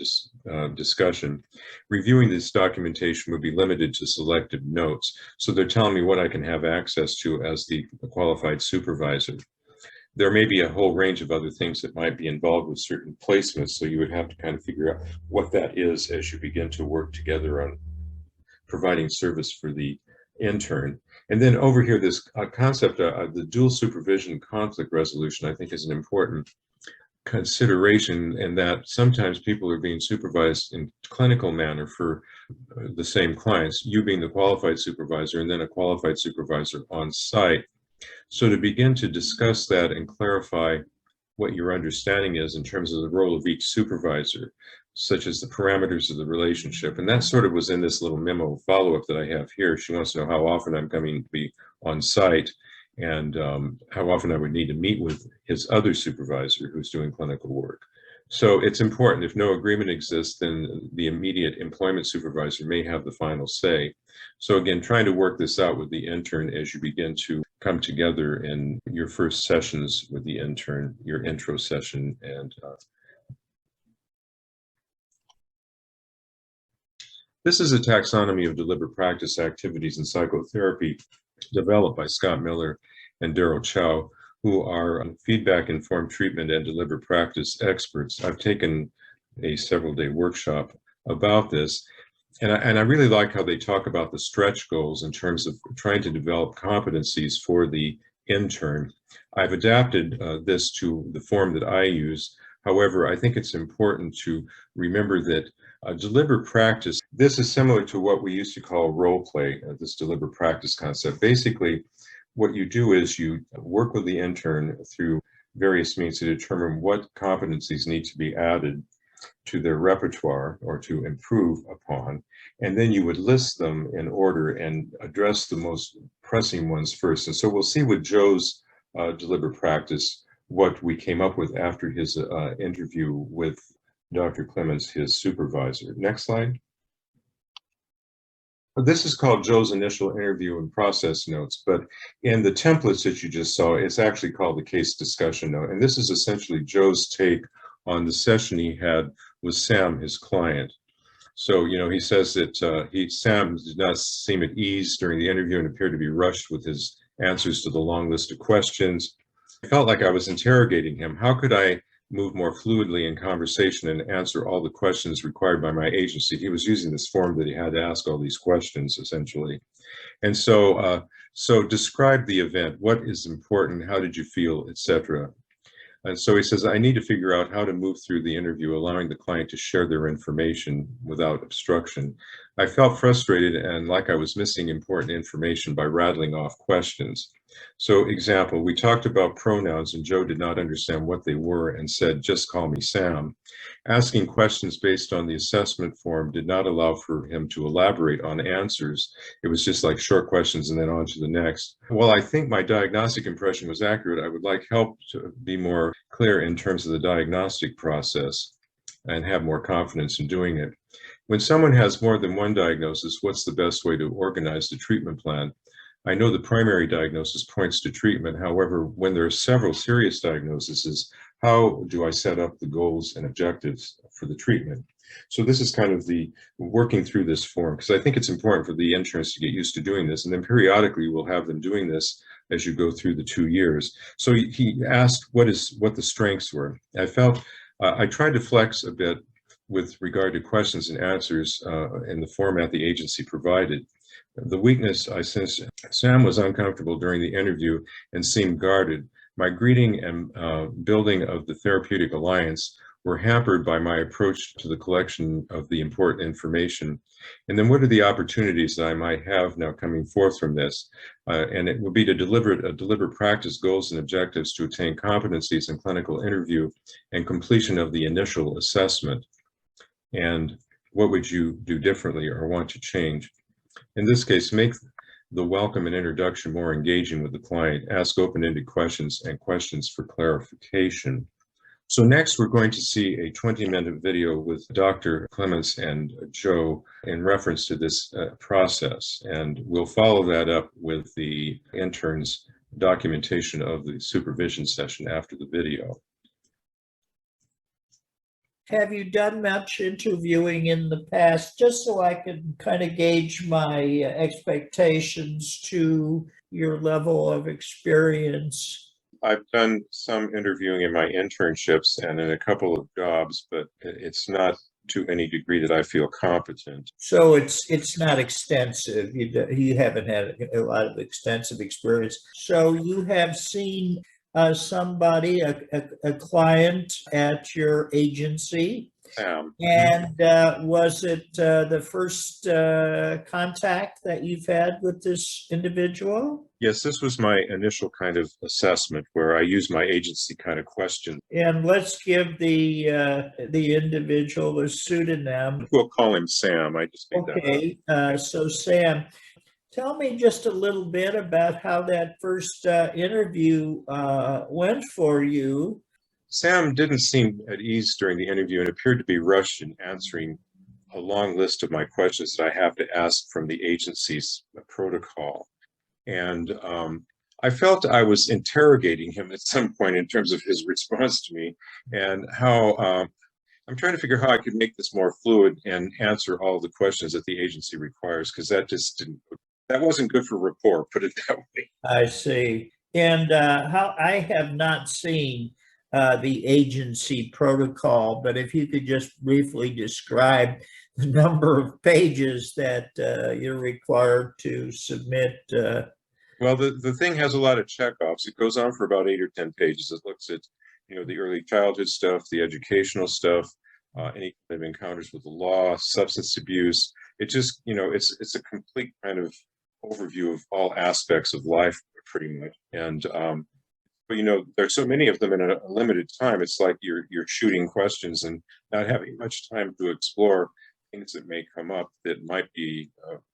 discussion. Reviewing this documentation would be limited to selected notes. So they're telling me what I can have access to as the qualified supervisor. There may be a whole range of other things that might be involved with certain placements, so you would have to kind of figure out what that is as you begin to work together on providing service for the intern. And then over here, this concept of the dual supervision conflict resolution, I think is an important consideration, in that sometimes people are being supervised in clinical manner for the same clients, you being the qualified supervisor and then a qualified supervisor on site. So to begin to discuss that and clarify what your understanding is in terms of the role of each supervisor, such as the parameters of the relationship. And that sort of was in this little memo follow-up that I have here. She wants to know how often I'm coming to be on site and how often I would need to meet with his other supervisor who's doing clinical work. So it's important. If no agreement exists, then the immediate employment supervisor may have the final say. So again, trying to work this out with the intern as you begin to come together in your first sessions with the intern, your intro session. And this is a taxonomy of deliberate practice activities in psychotherapy developed by Scott Miller and Daryl Chow, who are feedback-informed treatment and deliberate practice experts. I've taken a several-day workshop about this, and I really like how they talk about the stretch goals in terms of trying to develop competencies for the intern. I've adapted this to the form that I use. However, I think it's important to remember that deliberate practice, this is similar to what we used to call role play, this deliberate practice concept. Basically, what you do is you work with the intern through various means to determine what competencies need to be added to their repertoire or to improve upon, and then you would list them in order and address the most pressing ones first. And so we'll see with Joe's deliberate practice what we came up with after his interview with Dr. Clemens, his supervisor. Next slide. This is called Joe's initial interview and process notes, but in the templates that you just saw, it's actually called the case discussion note. And this is essentially Joe's take on the session he had with Sam, his client. So, you know, he says that Sam did not seem at ease during the interview and appeared to be rushed with his answers to the long list of questions. I felt like I was interrogating him. How could I move more fluidly in conversation and answer all the questions required by my agency? He was using this form that he had to ask all these questions, essentially. And so, describe the event. What is important? How did you feel, etc.? And so he says, I need to figure out how to move through the interview, allowing the client to share their information without obstruction. I felt frustrated and like I was missing important information by rattling off questions. So example, we talked about pronouns and Joe did not understand what they were and said, just call me Sam. Asking questions based on the assessment form did not allow for him to elaborate on answers. It was just like short questions and then on to the next. While I think my diagnostic impression was accurate, I would like help to be more clear in terms of the diagnostic process and have more confidence in doing it. When someone has more than one diagnosis, what's the best way to organize the treatment plan? I know the primary diagnosis points to treatment. However, when there are several serious diagnoses, how do I set up the goals and objectives for the treatment? So this is kind of the working through this form, because I think it's important for the interns to get used to doing this. And then periodically we'll have them doing this as you go through the 2 years. So he asked what the strengths were. I felt I tried to flex a bit with regard to questions and answers in the format the agency provided. The weakness, I sensed Sam was uncomfortable during the interview and seemed guarded. My greeting and building of the therapeutic alliance were hampered by my approach to the collection of the important information. And then what are the opportunities that I might have now coming forth from this? And it would be to deliver practice goals and objectives to attain competencies in clinical interview and completion of the initial assessment. And what would you do differently or want to change? In this case, make the welcome and introduction more engaging with the client, ask open-ended questions and questions for clarification. So next, we're going to see a 20-minute video with Dr. Clements and Joe in reference to this process. And we'll follow that up with the intern's documentation of the supervision session after the video. Have you done much interviewing in the past, just so I can kind of gauge my expectations to your level of experience? I've done some interviewing in my internships and in a couple of jobs, but it's not to any degree that I feel competent. So it's not extensive. You haven't had a lot of extensive experience. So you have seen somebody, a client at your agency. And was it the first contact that you've had with this individual? Yes, this was my initial kind of assessment where I used my agency kind of question. And let's give the individual a pseudonym. We'll call him Sam. I just made Okay, so Sam, tell me just a little bit about how that first interview went for you. Sam didn't seem at ease during the interview and appeared to be rushed in answering a long list of my questions that I have to ask from the agency's protocol. And I felt I was interrogating him at some point in terms of his response to me, and how I'm trying to figure how I could make this more fluid and answer all the questions that the agency requires, because that wasn't good for rapport, put it that way. I see. And how I have not seen the agency protocol, but if you could just briefly describe the number of pages that you're required to submit. Well, the thing has a lot of checkoffs. It goes on for about 8 or 10 pages. It looks at, the early childhood stuff, the educational stuff, any kind of encounters with the law, substance abuse. It just, it's a complete kind of overview of all aspects of life, pretty much. And but there's so many of them in a limited time. It's like you're shooting questions and not having much time to explore things that may come up that might be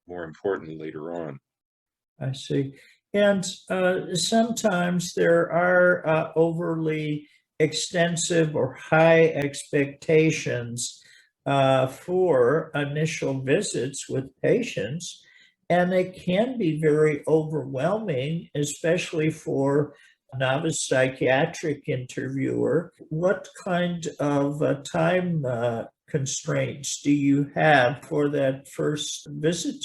more important later on. I see. And sometimes there are overly extensive or high expectations for initial visits with patients, and it can be very overwhelming, especially for novice psychiatric interviewer. What kind of time constraints do you have for that first visit?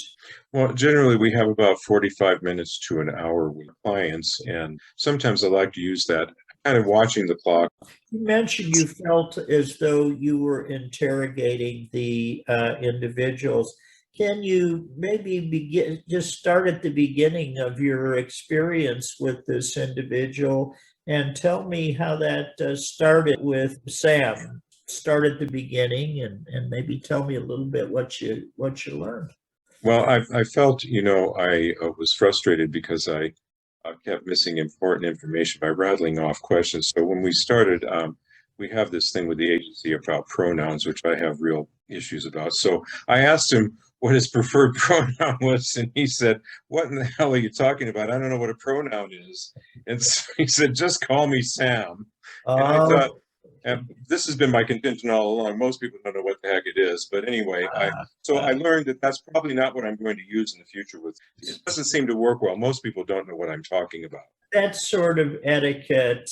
Well, generally we have about 45 minutes to an hour with clients, and sometimes I like to use that kind of watching the clock. You mentioned you felt as though you were interrogating the individuals. Can you maybe just start at the beginning of your experience with this individual and tell me how that started with Sam? Start at the beginning and maybe tell me a little bit what you learned. Well, I felt, I was frustrated because I kept missing important information by rattling off questions. So when we started, we have this thing with the agency about pronouns, which I have real issues about. So I asked him what his preferred pronoun was, and he said, "What in the hell are you talking about? I don't know what a pronoun is." And so he said, "Just call me Sam." And I thought, and this has been my contention all along. Most people don't know what the heck it is. But anyway, I learned that that's probably not what I'm going to use in the future. It doesn't seem to work well. Most people don't know what I'm talking about. That sort of etiquette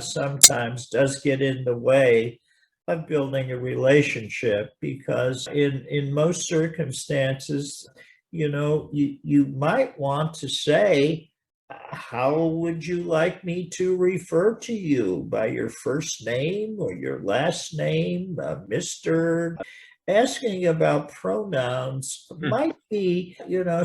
sometimes does get in the way of building a relationship, because in most circumstances, you might want to say, how would you like me to refer to you, by your first name or your last name, Mr.? Asking about pronouns might be,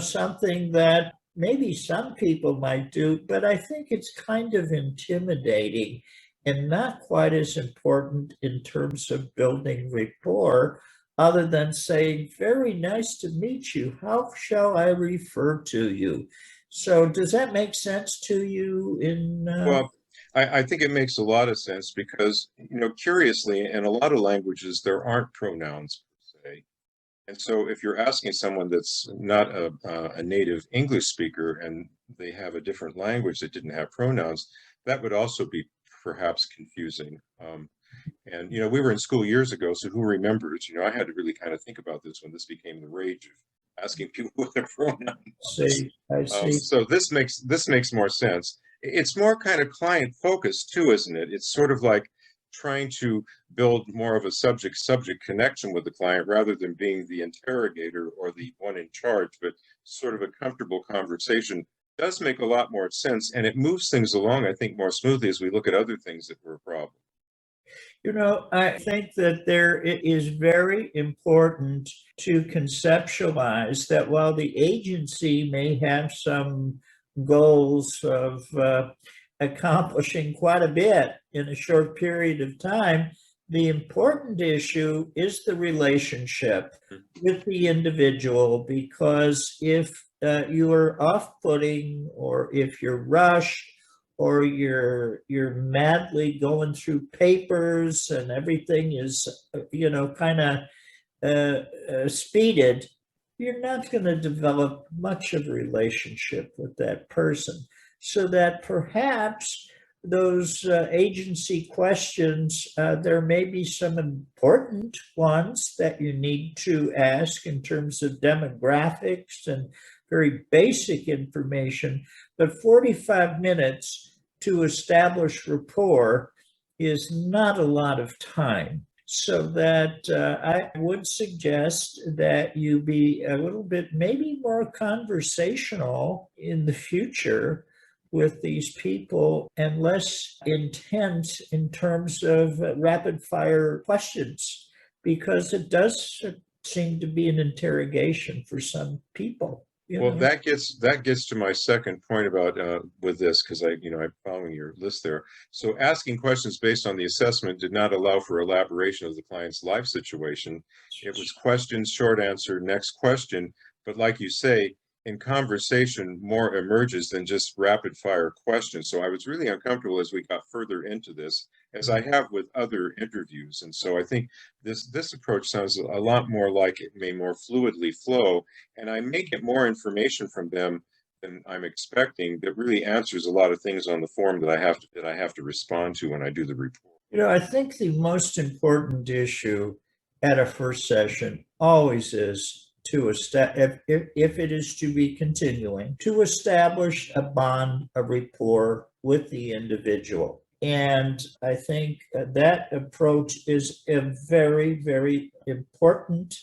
something that maybe some people might do, but I think it's kind of intimidating and not quite as important in terms of building rapport, other than saying, very nice to meet you. How shall I refer to you? So does that make sense to you? Well, I think it makes a lot of sense because, curiously, in a lot of languages, there aren't pronouns per se. And so if you're asking someone that's not a native English speaker and they have a different language that didn't have pronouns, that would also be perhaps confusing. And, we were in school years ago, so who remembers? I had to really kind of think about this when this became the rage of asking people what their pronoun was. I see. So this makes more sense. It's more kind of client focused too, isn't it? It's sort of like trying to build more of a subject connection with the client rather than being the interrogator or the one in charge, but sort of a comfortable conversation does make a lot more sense, and it moves things along, I think, more smoothly as we look at other things that were a problem. I think that it is very important to conceptualize that while the agency may have some goals of accomplishing quite a bit in a short period of time, the important issue is the relationship with the individual, because if you are off-putting, or if you're rushed, or you're madly going through papers and everything is kind of speeded, you're not going to develop much of a relationship with that person. So that perhaps those agency questions, there may be some important ones that you need to ask in terms of demographics and very basic information, but 45 minutes to establish rapport is not a lot of time. So that I would suggest that you be a little bit maybe more conversational in the future with these people, and less intense in terms of rapid fire questions, because it does seem to be an interrogation for some people. Well, that gets to my second point about with this, because I'm following your list there. So asking questions based on the assessment did not allow for elaboration of the client's life situation. It was questions, short answer, next question. But like you say, in conversation, more emerges than just rapid fire questions. So I was really uncomfortable as we got further into this, as I have with other interviews. And so I think this approach sounds a lot more like it may more fluidly flow, and I may get more information from them than I'm expecting that really answers a lot of things on the form that I have to respond to when I do the report. I think the most important issue at a first session always is to establish, if it is to be continuing, to establish a bond, a rapport with the individual. And I think that approach is a very, very important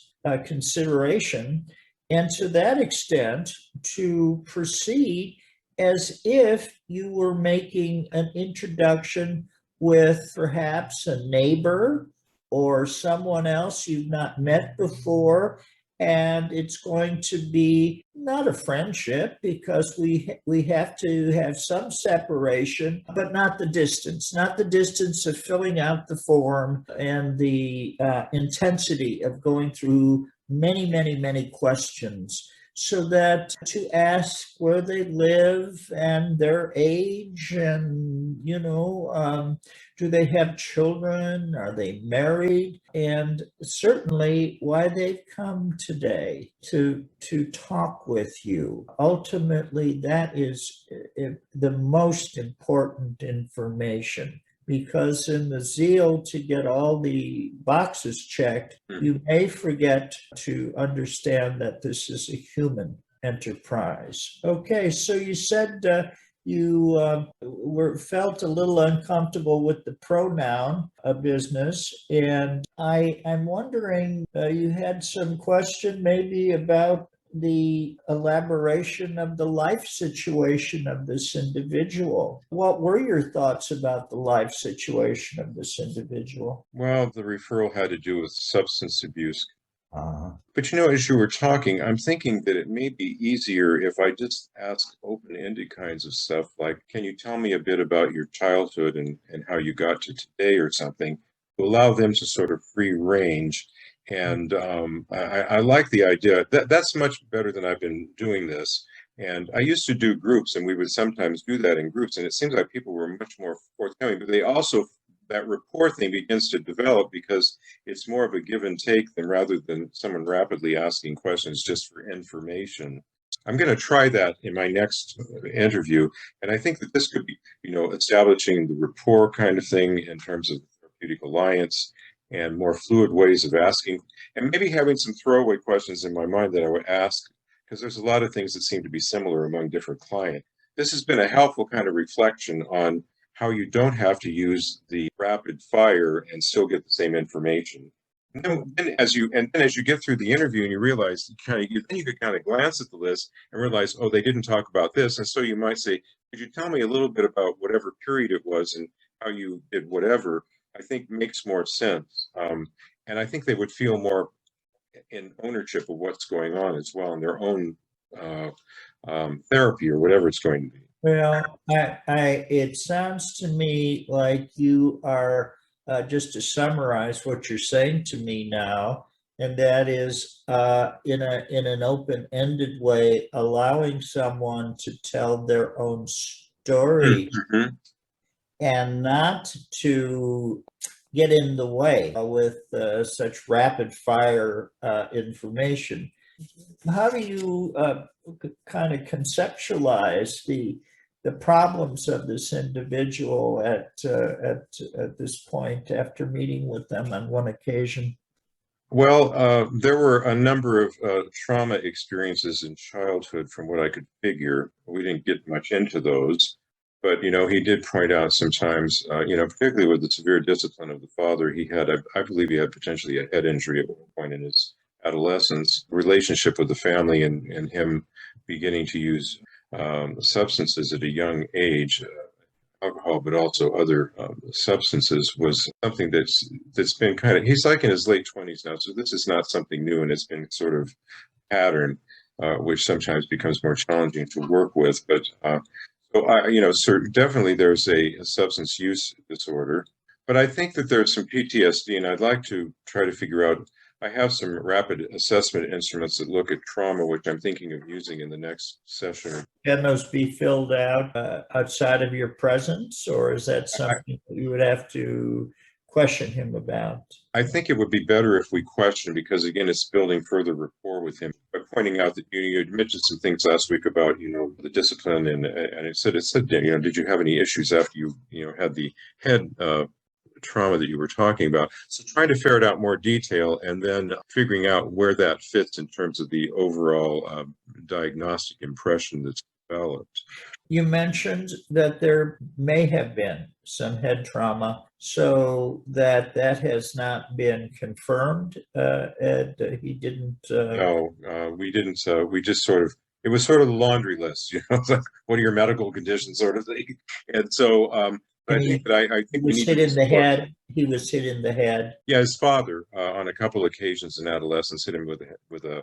consideration. And to that extent, to proceed as if you were making an introduction with perhaps a neighbor or someone else you've not met before, and it's going to be not a friendship, because we have to have some separation, but not the distance of filling out the form and the intensity of going through many, many, many questions, so that to ask where they live and their age, and do they have children, are they married, and certainly why they've come today to talk with you. Ultimately, that is the most important information, because in the zeal to get all the boxes checked, you may forget to understand that this is a human enterprise. Okay, so you said you felt a little uncomfortable with the pronoun business, and I'm wondering, you had some question maybe about the elaboration of the life situation of this individual. What were your thoughts about the life situation of this individual? Well, the referral had to do with substance abuse. But as you were talking, I'm thinking that it may be easier if I just ask open-ended kinds of stuff, like, can you tell me a bit about your childhood and how you got to today, or something, to allow them to sort of free range. And I like the idea. That's much better than I've been doing this. And I used to do groups, and we would sometimes do that in groups, and it seems like people were much more forthcoming, but they also, that rapport thing begins to develop because it's more of a give and take rather than someone rapidly asking questions just for information. I'm going to try that in my next interview. And I think that this could be, establishing the rapport kind of thing in terms of therapeutic alliance and more fluid ways of asking, and maybe having some throwaway questions in my mind that I would ask, because there's a lot of things that seem to be similar among different clients. This has been a helpful kind of reflection on how you don't have to use the rapid fire and still get the same information. And then as you get through the interview and you realize then you could kind of glance at the list and realize, oh, they didn't talk about this. And so you might say, could you tell me a little bit about whatever period it was and how you did whatever? I think makes more sense. And I think they would feel more in ownership of what's going on as well in their own therapy or whatever it's going to be. Well, it sounds to me like you are, just to summarize what you're saying to me now, and that is in an open-ended way, allowing someone to tell their own story Mm-hmm. and not to get in the way with such rapid fire information. How do you kind of conceptualize the problems of this individual at this point after meeting with them on one occasion? Well, there were a number of trauma experiences in childhood from what I could figure. We didn't get much into those, but, he did point out sometimes, particularly with the severe discipline of the father, I believe he had potentially a head injury at one point in his adolescence, relationship with the family and him beginning to use substances at a young age, alcohol, but also other substances, was something that's been he's like in his late 20s now, so this is not something new, and it's been sort of pattern, which sometimes becomes more challenging to work with. But definitely there's a substance use disorder, but I think that there's some PTSD, and I'd like to try to figure out. I have some rapid assessment instruments that look at trauma, which I'm thinking of using in the next session. Can those be filled out outside of your presence, or is that something that you would have to question him about? I think it would be better if we question, because again, it's building further rapport with him. By pointing out that you had mentioned some things last week about the discipline, and it said did you have any issues after you had the head trauma that you were talking about? So trying to ferret out more detail and then figuring out where that fits in terms of the overall diagnostic impression that's developed. You mentioned that there may have been some head trauma, so that has not been confirmed. Ed, he didn't. No, we didn't. We just it was sort of the laundry list, like, what are your medical conditions, sort of thing. And so I think he was hit in the head. He was hit in the head. Yeah, his father on a couple of occasions in adolescence hit him with a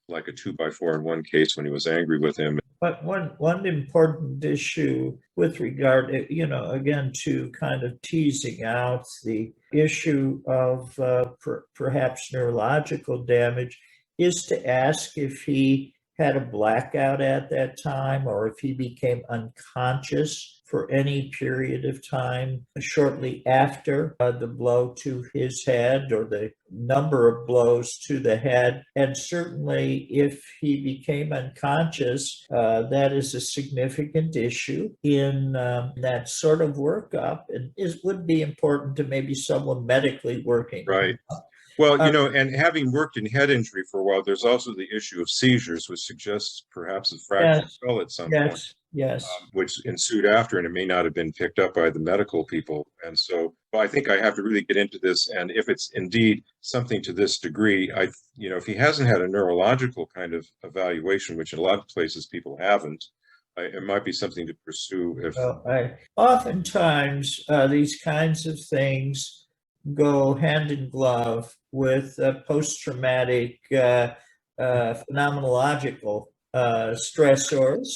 like a 2x4 in one case when he was angry with him. But one important issue with regard, again, to kind of teasing out the issue of perhaps neurological damage, is to ask if he had a blackout at that time, or if he became unconscious for any period of time shortly after the blow to his head, or the number of blows to the head. And certainly if he became unconscious, that is a significant issue in that sort of workup, and would be important to maybe someone medically working. Right. Well, and having worked in head injury for a while, there's also the issue of seizures, which suggests perhaps a fractured skull at some point. Yes. Which ensued after, and it may not have been picked up by the medical people. And so I think I have to really get into this. And if it's indeed something to this degree, if he hasn't had a neurological kind of evaluation, which in a lot of places people haven't, it might be something to pursue. Oftentimes these kinds of things go hand in glove with post-traumatic phenomenological stressors.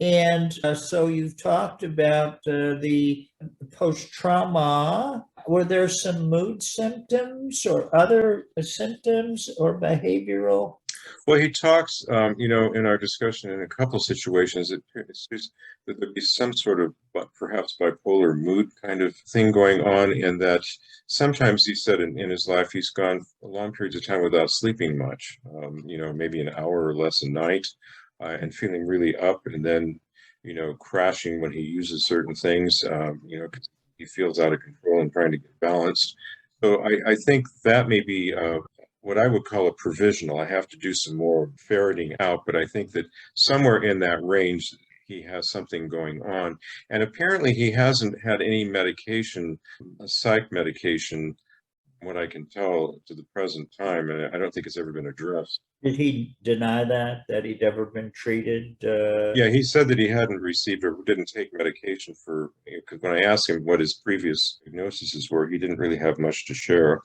And so you've talked about the post-trauma. Were there some mood symptoms or other symptoms or behavioral? Well, he talks, in our discussion in a couple situations, that there'd be some sort of perhaps bipolar mood kind of thing going on, and that sometimes he said in his life he's gone long periods of time without sleeping much, maybe an hour or less a night, and feeling really up, and then, crashing when he uses certain things, he feels out of control and trying to get balanced. So I think that may be what I would call a provisional. I have to do some more ferreting out, but I think that somewhere in that range, he has something going on. And apparently he hasn't had any medication, psych medication, what I can tell to the present time, and I don't think it's ever been addressed. Did he deny that he'd ever been treated? Yeah, he said that he hadn't received or didn't take medication for, because when I asked him what his previous diagnoses were, he didn't really have much to share.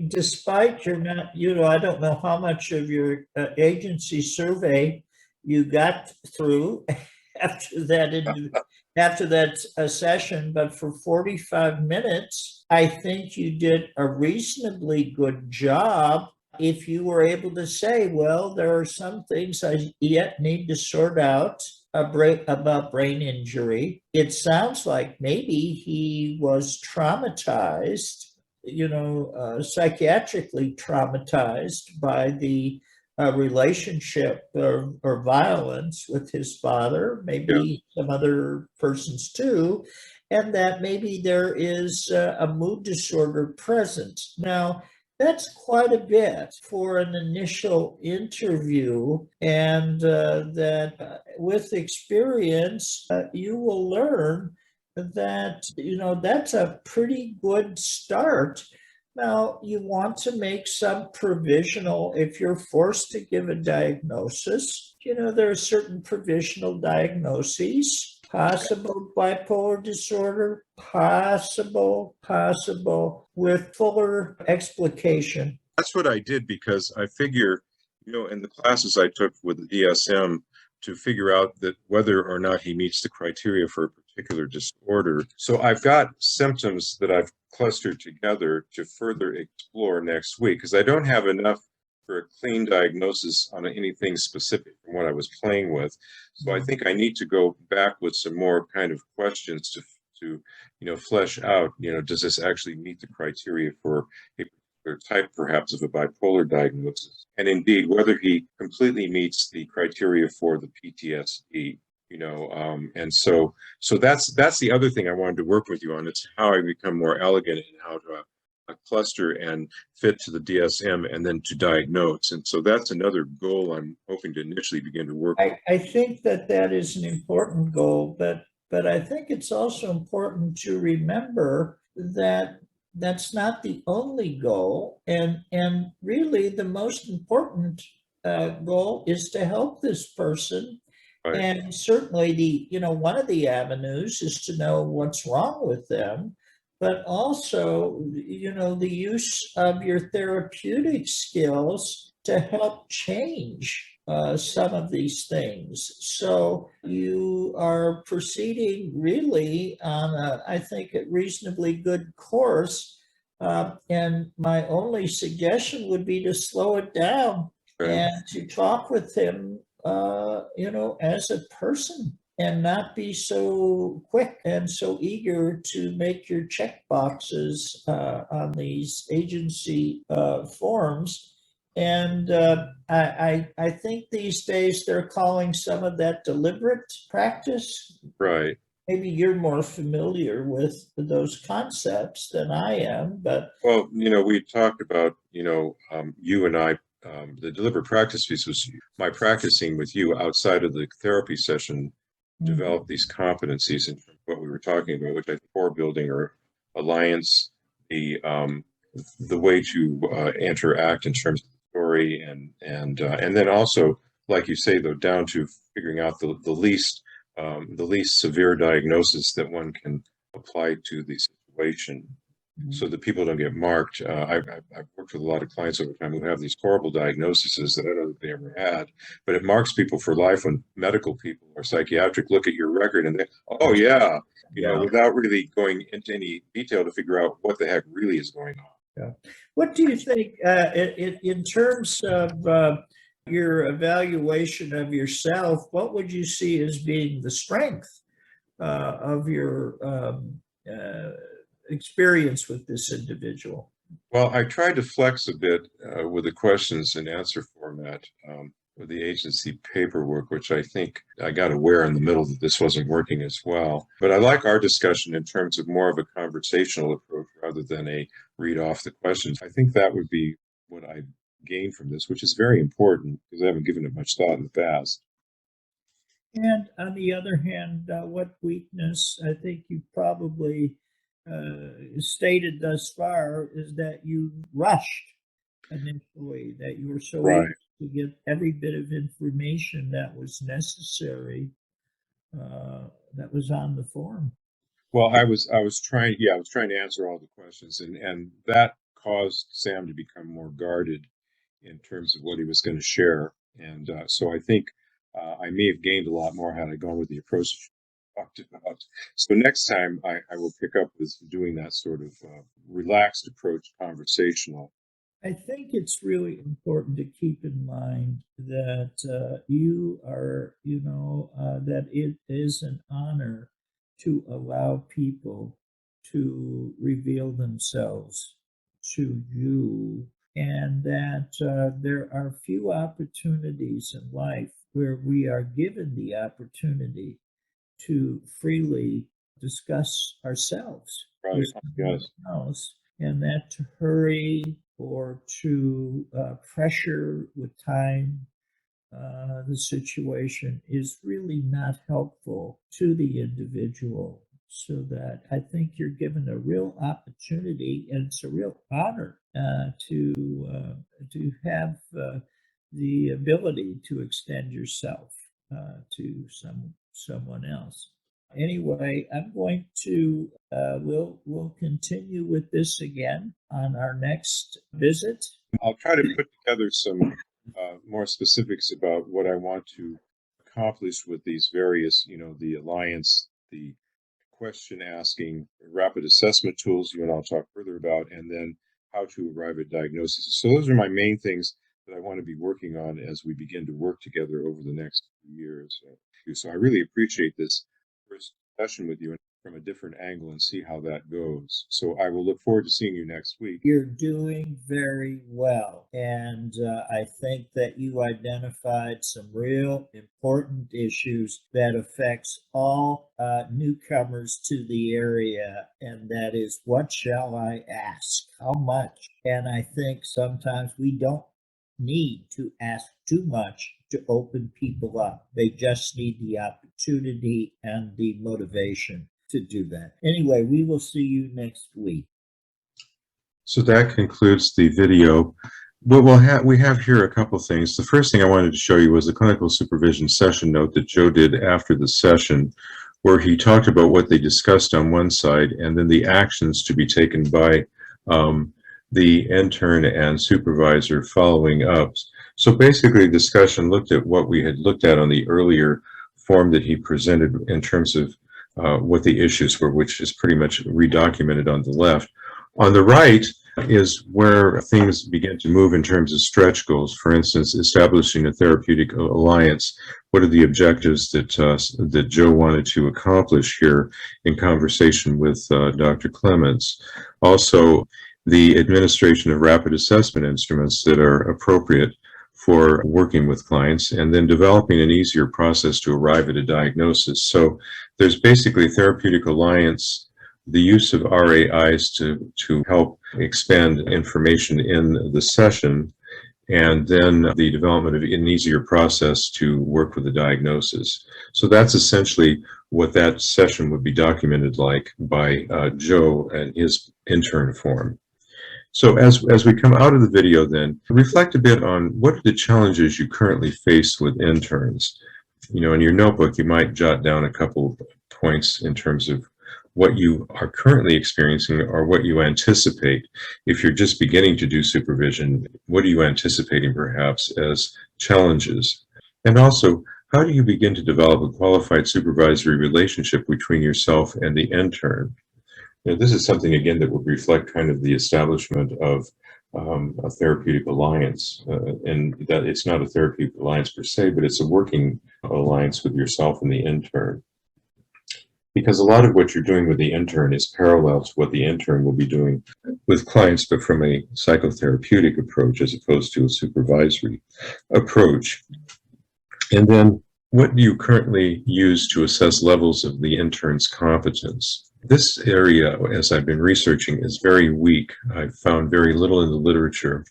Despite your not, I don't know how much of your agency survey you got through after that session, but for 45 minutes, I think you did a reasonably good job. If you were able to say, well, there are some things I yet need to sort out about brain injury. It sounds like maybe he was traumatized, psychiatrically traumatized by the relationship or violence with his father, maybe some other persons too, and that maybe there is a mood disorder present. Now, that's quite a bit for an initial interview, and that with experience, you will learn that, that's a pretty good start. Now, you want to make some provisional, if you're forced to give a diagnosis, there are certain provisional diagnoses. Possible bipolar disorder, possible with fuller explication. That's what I did because I figure, in the classes I took with the DSM to figure out that whether or not he meets the criteria for a particular disorder. So I've got symptoms that I've clustered together to further explore next week because I don't have enough for a clean diagnosis on anything specific from what I was playing with. So I think I need to go back with some more kind of questions to flesh out, does this actually meet the criteria for a particular type perhaps of a bipolar diagnosis? And indeed, whether he completely meets the criteria for the PTSD, and so that's the other thing I wanted to work with you on. It's how I become more elegant in how to cluster and fit to the DSM and then to diagnose. And so that's another goal I'm hoping to initially begin to work on. I think that is an important goal, but I think it's also important to remember that that's not the only goal. And really the most important goal is to help this person. Right. And certainly one of the avenues is to know what's wrong with them, but also, the use of your therapeutic skills to help change some of these things. So you are proceeding really on I think, a reasonably good course. And my only suggestion would be to slow it down and to talk with him, as a person, and not be so quick and so eager to make your check boxes on these agency forms. And I think these days they're calling some of that deliberate practice. Right. Maybe you're more familiar with those concepts than I am, but. Well, we talked about, you and I, the deliberate practice piece was my practicing with you outside of the therapy session, develop these competencies and what we were talking about, which I think core building or alliance, the way to interact in terms of the story, and then also, like you say, though, down to figuring out the least severe diagnosis that one can apply to the situation, so that people don't get marked. I've worked with a lot of clients over time who have these horrible diagnoses that I don't think they ever had, but it marks people for life when medical people or psychiatric look at your record and they, oh yeah, without really going into any detail to figure out what the heck really is going on. Yeah. What do you think in terms of your evaluation of yourself? What would you see as being the strength of your experience with this individual? Well, I tried to flex a bit with the questions and answer format. the agency paperwork, which I think I got aware in the middle that this wasn't working as well. But I like our discussion in terms of more of a conversational approach rather than a read off the questions. I think that would be what I gained from this, which is very important because I haven't given it much thought in the past. And on the other hand, what weakness I think you probably stated thus far is that you rushed initially, that you were so Right. eager to get every bit of information that was necessary, that was on the form. Well, I was trying to answer all the questions, and that caused Sam to become more guarded in terms of what he was going to share. And so I think I may have gained a lot more had I gone with the approach you talked about. So next time I will pick up with doing that sort of relaxed approach, conversational. I think it's really important to keep in mind that you are, that it is an honor to allow people to reveal themselves to you, and that there are few opportunities in life where we are given the opportunity to freely discuss ourselves Right. with Yes. someone else, and that to hurry or to pressure with time the situation is really not helpful to the individual. So that I think you're given a real opportunity, and it's a real honor to have the ability to extend yourself to someone else. Anyway, I'm going to we'll continue with this again on our next visit. I'll try to put together some more specifics about what I want to accomplish with these various, the alliance, the question asking, rapid assessment tools you and I'll talk further about, and then how to arrive at diagnosis. So those are my main things that I want to be working on as we begin to work together over the next few years. So I really appreciate this first session with you from a different angle and see how that goes. So I will look forward to seeing you next week. You're doing very well, and I think that you identified some real important issues that affects all newcomers to the area, and that is, what shall I ask? How much? And I think sometimes we don't need to ask too much to open people up. They just need the opportunity and the motivation to do that. Anyway, we will see you next week. So that concludes the video. But we have here a couple things. The first thing I wanted to show you was the clinical supervision session note that Joe did after the session, where he talked about what they discussed on one side and then the actions to be taken by the intern and supervisor following up. So basically, the discussion looked at what we had looked at on the earlier form that he presented in terms of what the issues were, which is pretty much redocumented on the left. On the right is where things begin to move in terms of stretch goals. For instance, establishing a therapeutic alliance. What are the objectives that Joe wanted to accomplish here in conversation with Dr. Clements? Also, the administration of rapid assessment instruments that are appropriate for working with clients, and then developing an easier process to arrive at a diagnosis. So there's basically therapeutic alliance, the use of RAIs to help expand information in the session, and then the development of an easier process to work with the diagnosis. So that's essentially what that session would be documented like by Joe and his intern form. So as we come out of the video, then reflect a bit on what are the challenges you currently face with interns. In your notebook, you might jot down a couple of points in terms of what you are currently experiencing or what you anticipate. If you're just beginning to do supervision, what are you anticipating perhaps as challenges? And also, how do you begin to develop a qualified supervisory relationship between yourself and the intern? This is something, again, that would reflect kind of the establishment of a therapeutic alliance, and that it's not a therapeutic alliance per se, but it's a working alliance with yourself and the intern. Because a lot of what you're doing with the intern is parallel to what the intern will be doing with clients, but from a psychotherapeutic approach as opposed to a supervisory approach. And then, what do you currently use to assess levels of the intern's competence? This area, as I've been researching, is very weak. I've found very little in the literature,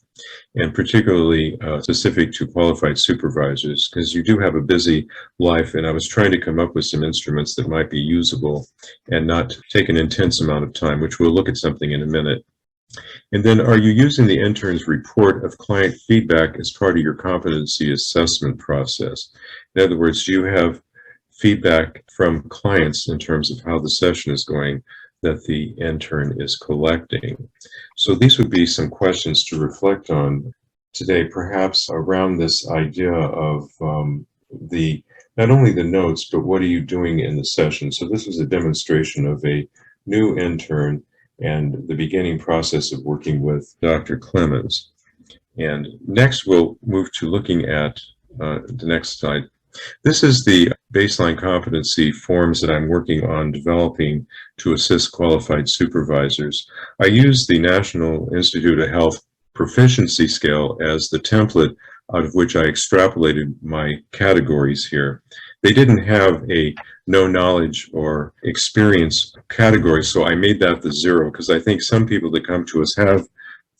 and particularly specific to qualified supervisors, because you do have a busy life, and I was trying to come up with some instruments that might be usable and not take an intense amount of time, which we'll look at something in a minute. And then, are you using the intern's report of client feedback as part of your competency assessment process? In other words, do you have feedback from clients in terms of how the session is going that the intern is collecting? So these would be some questions to reflect on today, perhaps around this idea of not only the notes, but what are you doing in the session? So this was a demonstration of a new intern and the beginning process of working with Dr. Clemens. And next we'll move to looking at the next slide. This is the baseline competency forms that I'm working on developing to assist qualified supervisors. I use the National Institute of Health Proficiency Scale as the template out of which I extrapolated my categories here. They didn't have a no knowledge or experience category, so I made that the 0, because I think some people that come to us have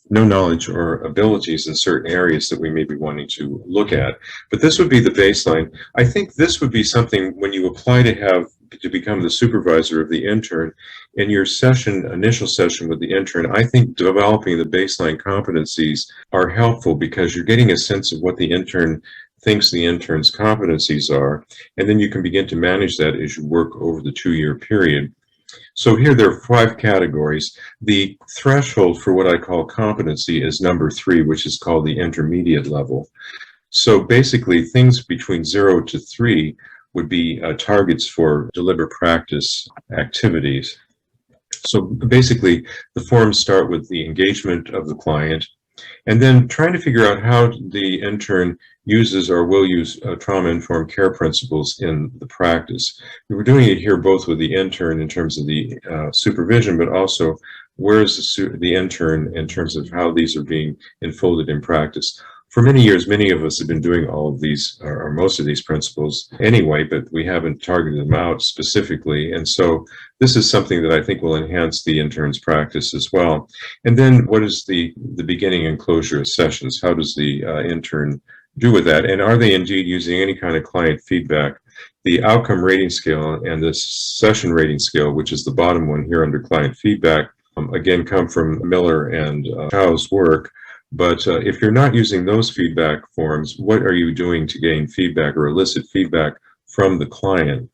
no knowledge or abilities in certain areas that we may be wanting to look at. But this would be the baseline. I think this would be something when you apply to become the supervisor of the intern, in your initial session with the intern, I think developing the baseline competencies are helpful, because you're getting a sense of what the intern thinks the intern's competencies are, and then you can begin to manage that as you work over the 2-year period. So here there are 5 categories. The threshold for what I call competency is number 3, which is called the intermediate level. So basically things between 0 to 3 would be targets for deliberate practice activities. So basically the forms start with the engagement of the client, and then trying to figure out how the intern uses or will use trauma-informed care principles in the practice. We're doing it here both with the intern in terms of the supervision, but also where is the intern in terms of how these are being enfolded in practice. For many years, many of us have been doing all of these, or most of these principles anyway, but we haven't targeted them out specifically. And so this is something that I think will enhance the intern's practice as well. And then what is the beginning and closure of sessions? How does the intern do with that? And are they indeed using any kind of client feedback? The outcome rating scale and the session rating scale, which is the bottom one here under client feedback, again, come from Miller and Chow's work. But if you're not using those feedback forms, what are you doing to gain feedback or elicit feedback from the client?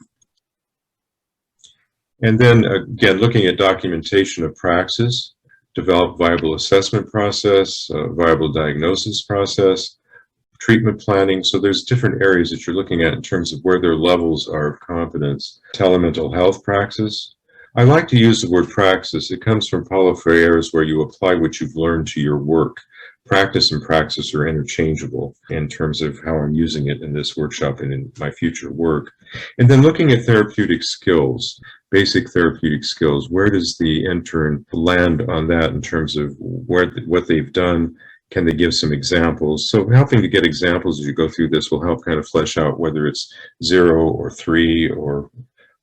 And then again, looking at documentation of praxis, develop viable assessment process, viable diagnosis process, treatment planning. So there's different areas that you're looking at in terms of where their levels are of competence. Telemental health praxis. I like to use the word praxis. It comes from Paulo Freire's, where you apply what you've learned to your work. Practice and praxis are interchangeable in terms of how I'm using it in this workshop and in my future work. And then looking at therapeutic skills, basic therapeutic skills. Where does the intern land on that in terms of what they've done? Can they give some examples? So helping to get examples as you go through this will help kind of flesh out whether it's 0 or 3 or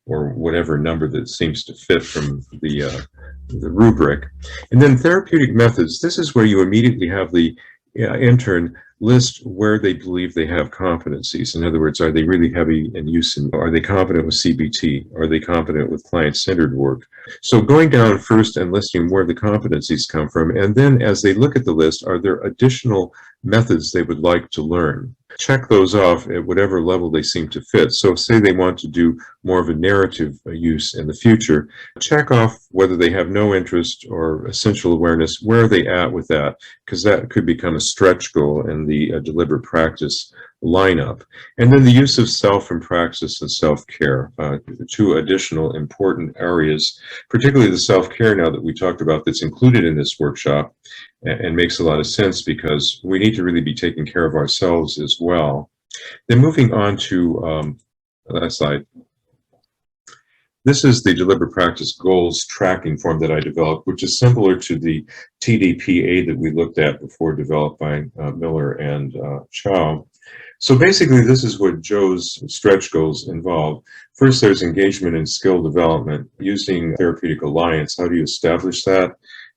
whatever number that seems to fit from the rubric. And then therapeutic methods. This is where you immediately have the intern list where they believe they have competencies. In other words, are they really heavy in use? Are they competent with CBT? Are they competent with client-centered work? So going down first and listing where the competencies come from, and then as they look at the list, are there additional methods they would like to learn? Check those off at whatever level they seem to fit. So say they want to do more of a narrative use in the future, check off whether they have no interest or essential awareness. Where are they at with that? Because that could become a stretch goal in the deliberate practice lineup. And then the use of self and praxis and self-care, 2 additional important areas, particularly the self-care now that we talked about that's included in this workshop and makes a lot of sense because we need to really be taking care of ourselves as well. Then moving on to that slide. This is the deliberate practice goals tracking form that I developed, which is similar to the TDPA that we looked at before, developed by Miller and Chow. So basically, this is what Joe's stretch goals involve. First, there's engagement and skill development using therapeutic alliance. How do you establish that?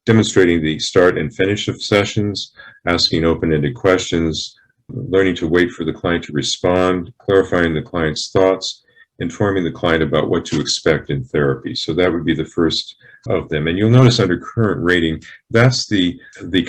Demonstrating the start and finish of sessions, asking open-ended questions, learning to wait for the client to respond, clarifying the client's thoughts, informing the client about what to expect in therapy. So that would be the first of them. And you'll notice under current rating, that's the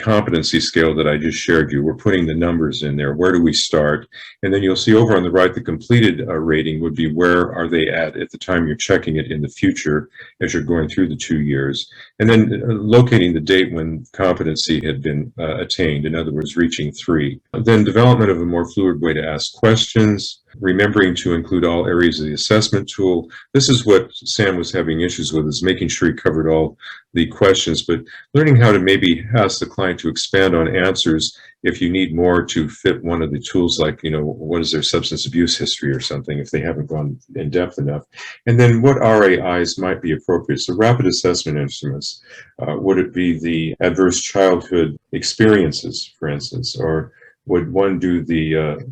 competency scale that I just shared you. We're putting the numbers in there. Where do we start? And then you'll see over on the right, the completed rating would be where are they at the time you're checking it in the future as you're going through the 2 years. And then locating the date when competency had been attained, in other words, reaching 3. Then development of a more fluid way to ask questions, remembering to include all areas of the assessment tool. This is what Sam was having issues with, is making sure he covered all the questions, but learning how to maybe ask the client to expand on answers if you need more to fit one of the tools, like, what is their substance abuse history or something, if they haven't gone in depth enough. And then what RAIs might be appropriate. So rapid assessment instruments, would it be the adverse childhood experiences, for instance, or would one do the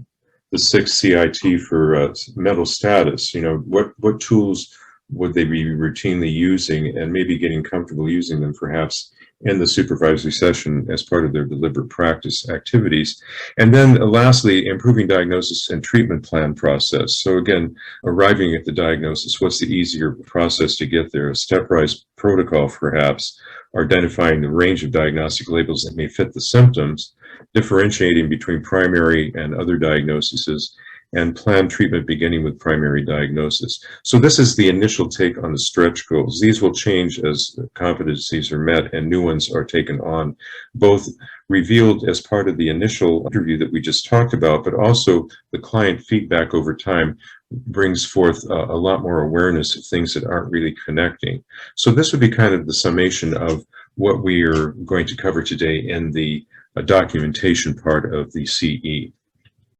6 CIT for mental status? What tools would they be routinely using, and maybe getting comfortable using them perhaps in the supervisory session as part of their deliberate practice activities. And then lastly, improving diagnosis and treatment plan process. So again, arriving at the diagnosis, what's the easier process to get there? A stepwise protocol perhaps, or identifying the range of diagnostic labels that may fit the symptoms, differentiating between primary and other diagnoses, and plan treatment beginning with primary diagnosis. So this is the initial take on the stretch goals. These will change as competencies are met and new ones are taken on, both revealed as part of the initial interview that we just talked about, but also the client feedback over time brings forth a lot more awareness of things that aren't really connecting. So this would be kind of the summation of what we are going to cover today in the documentation part of the CE.